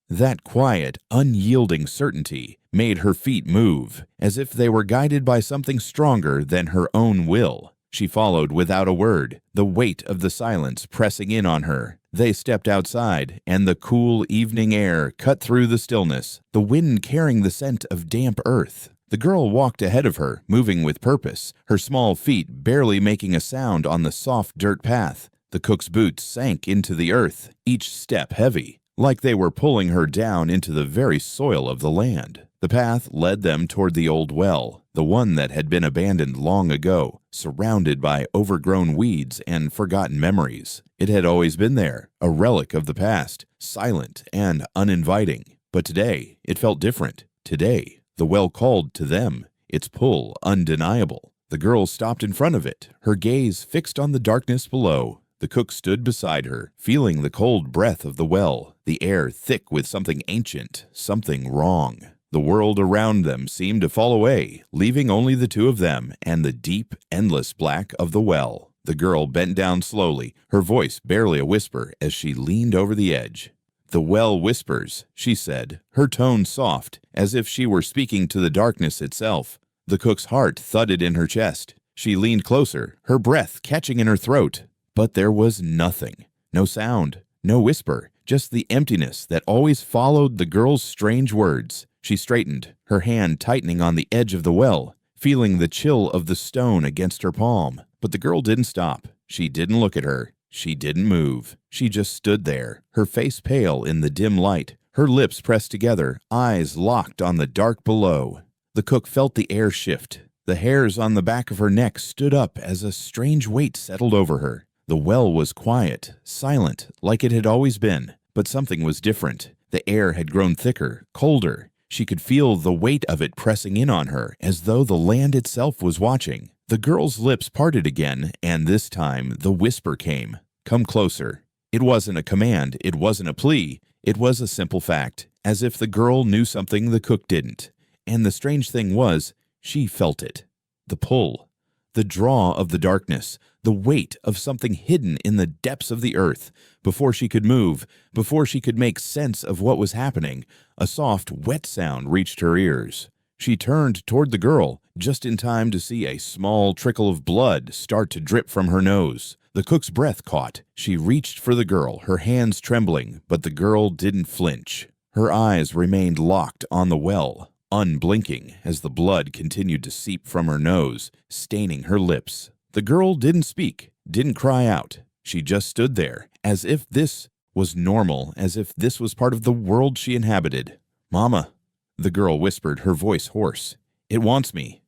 That quiet, unyielding certainty made her feet move, as if they were guided by something stronger than her own will. She followed without a word, the weight of the silence pressing in on her. They stepped outside, and the cool evening air cut through the stillness, the wind carrying the scent of damp earth. The girl walked ahead of her, moving with purpose, her small feet barely making a sound on the soft dirt path. The cook's boots sank into the earth, each step heavy, like they were pulling her down into the very soil of the land. The path led them toward the old well, the one that had been abandoned long ago, surrounded by overgrown weeds and forgotten memories. It had always been there, a relic of the past, silent and uninviting. But today, it felt different. Today, the well called to them, its pull undeniable. The girl stopped in front of it, her gaze fixed on the darkness below. The cook stood beside her, feeling the cold breath of the well, the air thick with something ancient, something wrong. The world around them seemed to fall away, leaving only the two of them and the deep, endless black of the well. The girl bent down slowly, her voice barely a whisper as she leaned over the edge. "The well whispers," she said, her tone soft, as if she were speaking to the darkness itself. The cook's heart thudded in her chest. She leaned closer, her breath catching in her throat. But there was nothing. No sound, no whisper, just the emptiness that always followed the girl's strange words. She straightened, her hand tightening on the edge of the well, feeling the chill of the stone against her palm. But the girl didn't stop. She didn't look at her. She didn't move. She just stood there, her face pale in the dim light, her lips pressed together, eyes locked on the dark below. The cook felt the air shift. The hairs on the back of her neck stood up as a strange weight settled over her. The well was quiet, silent, like it had always been, but something was different. The air had grown thicker, colder. She could feel the weight of it pressing in on her, as though the land itself was watching. The girl's lips parted again, and this time the whisper came. "Come closer." It wasn't a command, it wasn't a plea, it was a simple fact, as if the girl knew something the cook didn't. And the strange thing was, she felt it. The pull. The draw of the darkness, the weight of something hidden in the depths of the earth. Before she could move, before she could make sense of what was happening, a soft, wet sound reached her ears. She turned toward the girl, just in time to see a small trickle of blood start to drip from her nose. The cook's breath caught. She reached for the girl, her hands trembling, but the girl didn't flinch. Her eyes remained locked on the well, unblinking as the blood continued to seep from her nose, staining her lips. The girl didn't speak, didn't cry out. She just stood there, as if this was normal, as if this was part of the world she inhabited. "Mama," the girl whispered, her voice hoarse. "It wants me."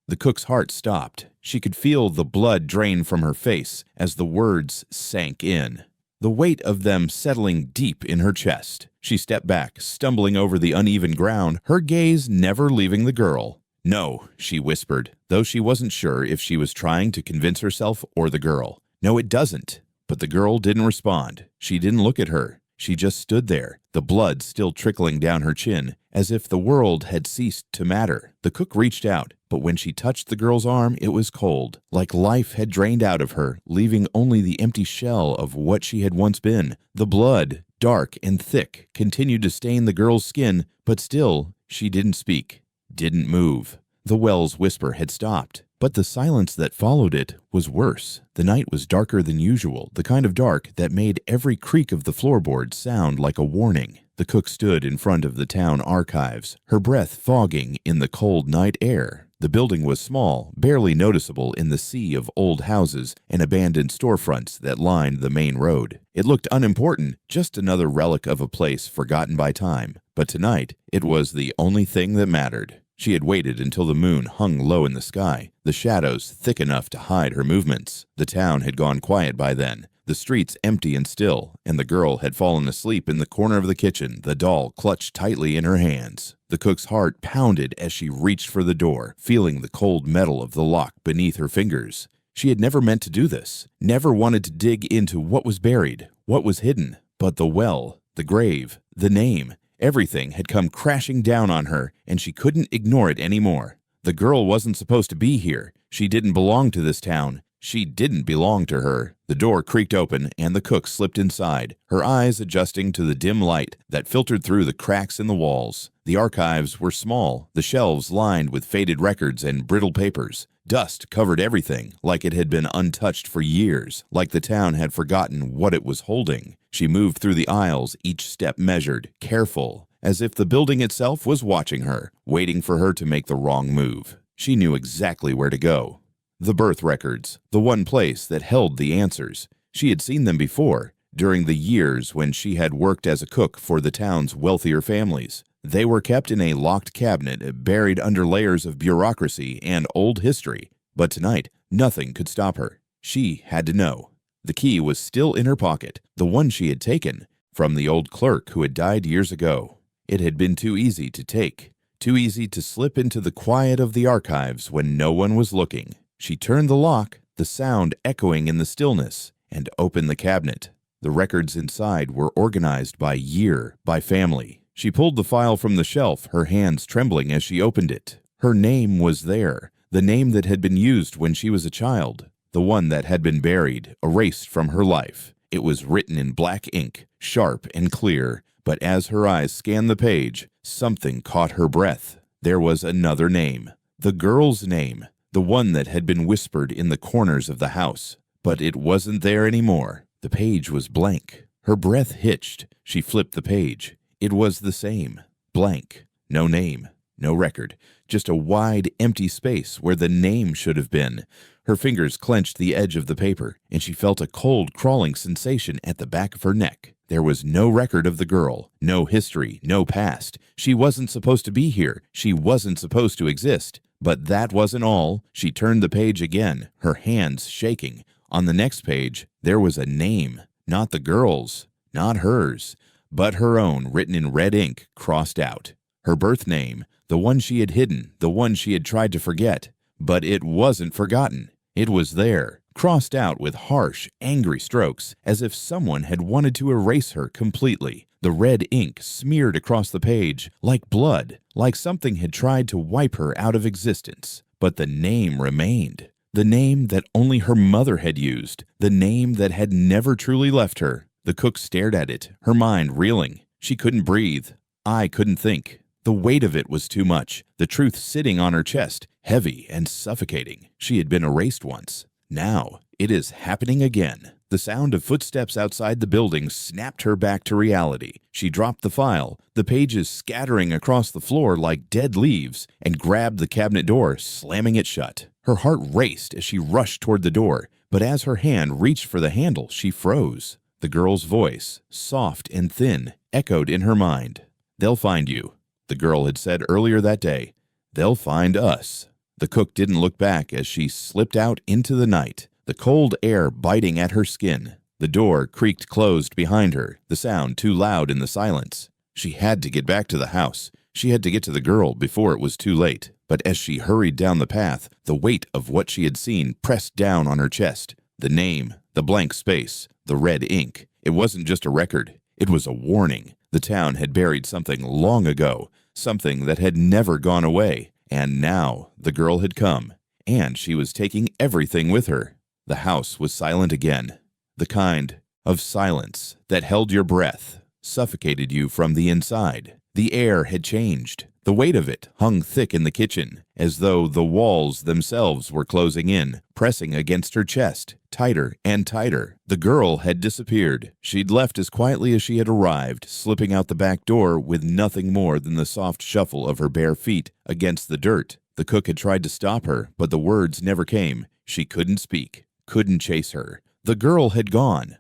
The cook's heart stopped. She could feel the blood drain from her face as the words sank in, the weight of them settling deep in her chest. She stepped back, stumbling over the uneven ground, her gaze never leaving the girl. "No," she whispered, though she wasn't sure if she was trying to convince herself or the girl. "No, it doesn't." But the girl didn't respond. She didn't look at her. She just stood there, the blood still trickling down her chin, as if the world had ceased to matter. The cook reached out, but when she touched the girl's arm, it was cold, like life had drained out of her, leaving only the empty shell of what she had once been. The blood, dark and thick, continued to stain the girl's skin, but still, she didn't speak, didn't move. The well's whisper had stopped, but the silence that followed it was worse. The night was darker than usual, the kind of dark that made every creak of the floorboards sound like a warning. The cook stood in front of the town archives, her breath fogging in the cold night air. The building was small, barely noticeable in the sea of old houses and abandoned storefronts that lined the main road. It looked unimportant, just another relic of a place forgotten by time. But tonight, it was the only thing that mattered. She had waited until the moon hung low in the sky, the shadows thick enough to hide her movements. The town had gone quiet by then, the streets empty and still, and the girl had fallen asleep in the corner of the kitchen, the doll clutched tightly in her hands. The cook's heart pounded as she reached for the door, feeling the cold metal of the lock beneath her fingers. She had never meant to do this, never wanted to dig into what was buried, what was hidden. But the well, the grave, the name, everything had come crashing down on her, and she couldn't ignore it anymore. The girl wasn't supposed to be here. She didn't belong to this town. She didn't belong to her. The door creaked open, and the cook slipped inside, her eyes adjusting to the dim light that filtered through the cracks in the walls. The archives were small, the shelves lined with faded records and brittle papers. Dust covered everything, like it had been untouched for years, like the town had forgotten what it was holding. She moved through the aisles, each step measured, careful, as if the building itself was watching her, waiting for her to make the wrong move. She knew exactly where to go. The birth records, the one place that held the answers. She had seen them before, during the years when she had worked as a cook for the town's wealthier families. They were kept in a locked cabinet, buried under layers of bureaucracy and old history. But tonight, nothing could stop her. She had to know. The key was still in her pocket, the one she had taken from the old clerk who had died years ago. It had been too easy to take, too easy to slip into the quiet of the archives when no one was looking. She turned the lock, the sound echoing in the stillness, and opened the cabinet. The records inside were organized by year, by family. She pulled the file from the shelf, her hands trembling as she opened it. Her name was there, the name that had been used when she was a child, the one that had been buried, erased from her life. It was written in black ink, sharp and clear, but as her eyes scanned the page, something caught her breath. There was another name, the girl's name, the one that had been whispered in the corners of the house. But it wasn't there anymore. The page was blank. Her breath hitched. She flipped the page. It was the same. Blank. No name. No record. Just a wide, empty space where the name should have been. Her fingers clenched the edge of the paper, and she felt a cold, crawling sensation at the back of her neck. There was no record of the girl, no history, no past. She wasn't supposed to be here. She wasn't supposed to exist. But that wasn't all. She turned the page again, her hands shaking. On the next page, there was a name. Not the girl's, not hers, but her own, written in red ink, crossed out. Her birth name, the one she had hidden, the one she had tried to forget. But it wasn't forgotten. It was there, crossed out with harsh, angry strokes, as if someone had wanted to erase her completely. The red ink smeared across the page, like blood, like something had tried to wipe her out of existence. But the name remained. The name that only her mother had used, the name that had never truly left her. The cook stared at it, her mind reeling. She couldn't breathe. I couldn't think. The weight of it was too much, the truth sitting on her chest, heavy and suffocating. She had been erased once. Now, it is happening again. The sound of footsteps outside the building snapped her back to reality. She dropped the file, the pages scattering across the floor like dead leaves, and grabbed the cabinet door, slamming it shut. Her heart raced as she rushed toward the door, but as her hand reached for the handle, she froze. The girl's voice, soft and thin, echoed in her mind. "They'll find you," the girl had said earlier that day. "They'll find us." The cook didn't look back as she slipped out into the night, the cold air biting at her skin. The door creaked closed behind her, the sound too loud in the silence. She had to get back to the house. She had to get to the girl before it was too late. But as she hurried down the path, the weight of what she had seen pressed down on her chest. The name, the blank space, the red ink. It wasn't just a record. It was a warning. The town had buried something long ago, something that had never gone away. And now the girl had come, and she was taking everything with her. The house was silent again. The kind of silence that held your breath, suffocated you from the inside. The air had changed. The weight of it hung thick in the kitchen, as though the walls themselves were closing in, pressing against her chest, tighter and tighter. The girl had disappeared. She'd left as quietly as she had arrived, slipping out the back door with nothing more than the soft shuffle of her bare feet against the dirt. The cook had tried to stop her, but the words never came. She couldn't speak, couldn't chase her. The girl had gone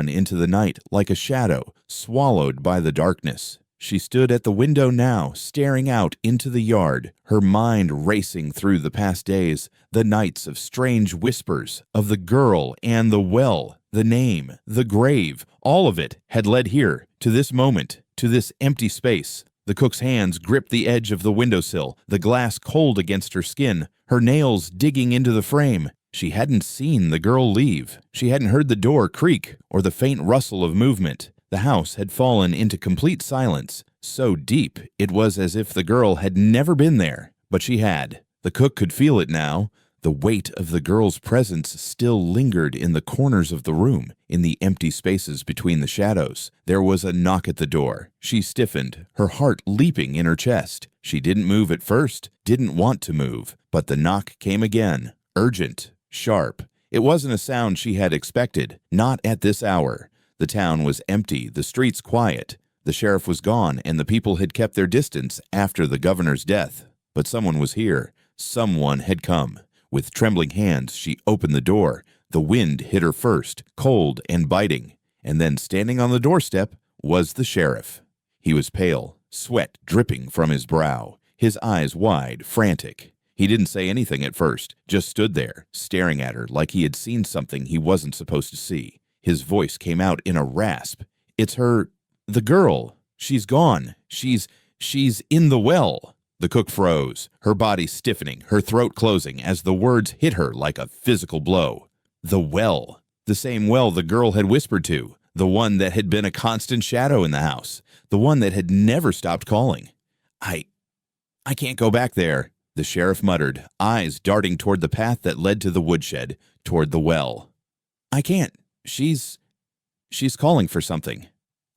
into the night like a shadow, swallowed by the darkness. She stood at the window now, staring out into the yard, her mind racing through the past days, the nights of strange whispers, of the girl and the well, the name, the grave. All of it had led here, to this moment, to this empty space. The cook's hands gripped the edge of the windowsill, the glass cold against her skin, her nails digging into the frame. She hadn't seen the girl leave. She hadn't heard the door creak or the faint rustle of movement. The house had fallen into complete silence, so deep it was as if the girl had never been there. But she had. The cook could feel it now. The weight of the girl's presence still lingered in the corners of the room, in the empty spaces between the shadows. There was a knock at the door. She stiffened, her heart leaping in her chest. She didn't move at first, didn't want to move, but the knock came again, urgent, sharp. It wasn't a sound she had expected, not at this hour. The town was empty, the streets quiet. The sheriff was gone, and the people had kept their distance after the governor's death. But someone was here. Someone had come. With trembling hands, she opened the door. The wind hit her first, cold and biting. And then standing on the doorstep was the sheriff. He was pale, sweat dripping from his brow, his eyes wide, frantic. He didn't say anything at first, just stood there, staring at her like he had seen something he wasn't supposed to see. His voice came out in a rasp. "It's her, the girl. She's gone. She's in the well." The cook froze, her body stiffening, her throat closing as the words hit her like a physical blow. The well. The same well the girl had whispered to. The one that had been a constant shadow in the house. The one that had never stopped calling. I can't go back there," the sheriff muttered, eyes darting toward the path that led to the woodshed, toward the well. "I can't. She's calling for something.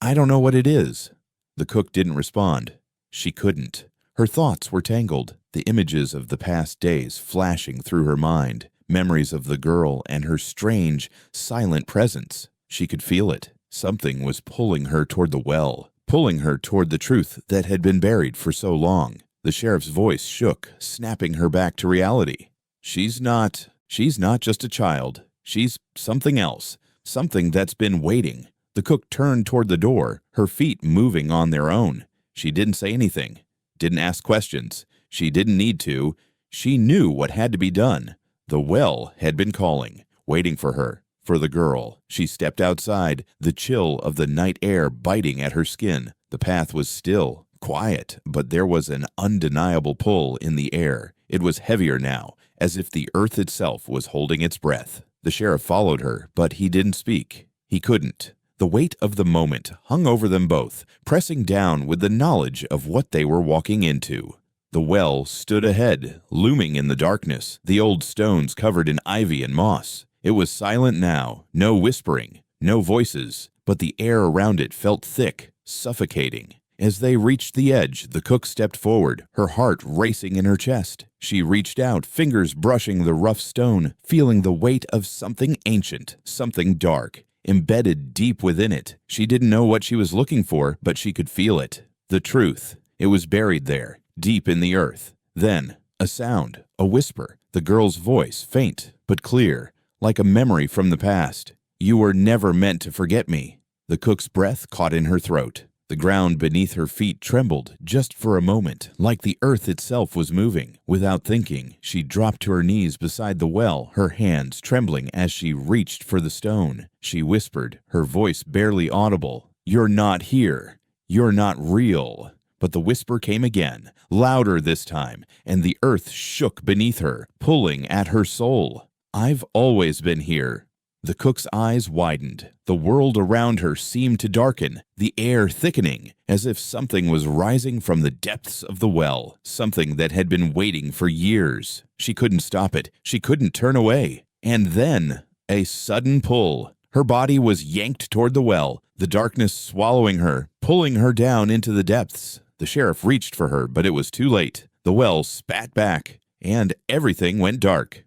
I don't know what it is." The cook didn't respond. She couldn't. Her thoughts were tangled, the images of the past days flashing through her mind, memories of the girl and her strange, silent presence. She could feel it. Something was pulling her toward the well, pulling her toward the truth that had been buried for so long. The sheriff's voice shook, snapping her back to reality. She's not just a child. She's something else, something that's been waiting." The cook turned toward the door, her feet moving on their own. She didn't say anything, didn't ask questions. She didn't need to. She knew what had to be done. The well had been calling, waiting for her, for the girl. She stepped outside, the chill of the night air biting at her skin. The path was still, quiet, but there was an undeniable pull in the air. It was heavier now, as if the earth itself was holding its breath. The sheriff followed her, but he didn't speak. He couldn't. The weight of the moment hung over them both, pressing down with the knowledge of what they were walking into. The well stood ahead, looming in the darkness, the old stones covered in ivy and moss. It was silent now, no whispering, no voices, but the air around it felt thick, suffocating. As they reached the edge, the cook stepped forward, her heart racing in her chest. She reached out, fingers brushing the rough stone, feeling the weight of something ancient, something dark, embedded deep within it. She didn't know what she was looking for, but she could feel it. The truth. It was buried there, deep in the earth. Then, a sound, a whisper, the girl's voice, faint but clear, like a memory from the past. "You were never meant to forget me." The cook's breath caught in her throat. The ground beneath her feet trembled just for a moment, like the earth itself was moving. Without thinking, she dropped to her knees beside the well, her hands trembling as she reached for the stone. She whispered, her voice barely audible, "You're not here. You're not real." But the whisper came again, louder this time, and the earth shook beneath her, pulling at her soul. "I've always been here." The cook's eyes widened. The world around her seemed to darken, the air thickening, as if something was rising from the depths of the well, something that had been waiting for years. She couldn't stop it. She couldn't turn away. And then, a sudden pull. Her body was yanked toward the well, the darkness swallowing her, pulling her down into the depths. The sheriff reached for her, but it was too late. The well spat back, and everything went dark.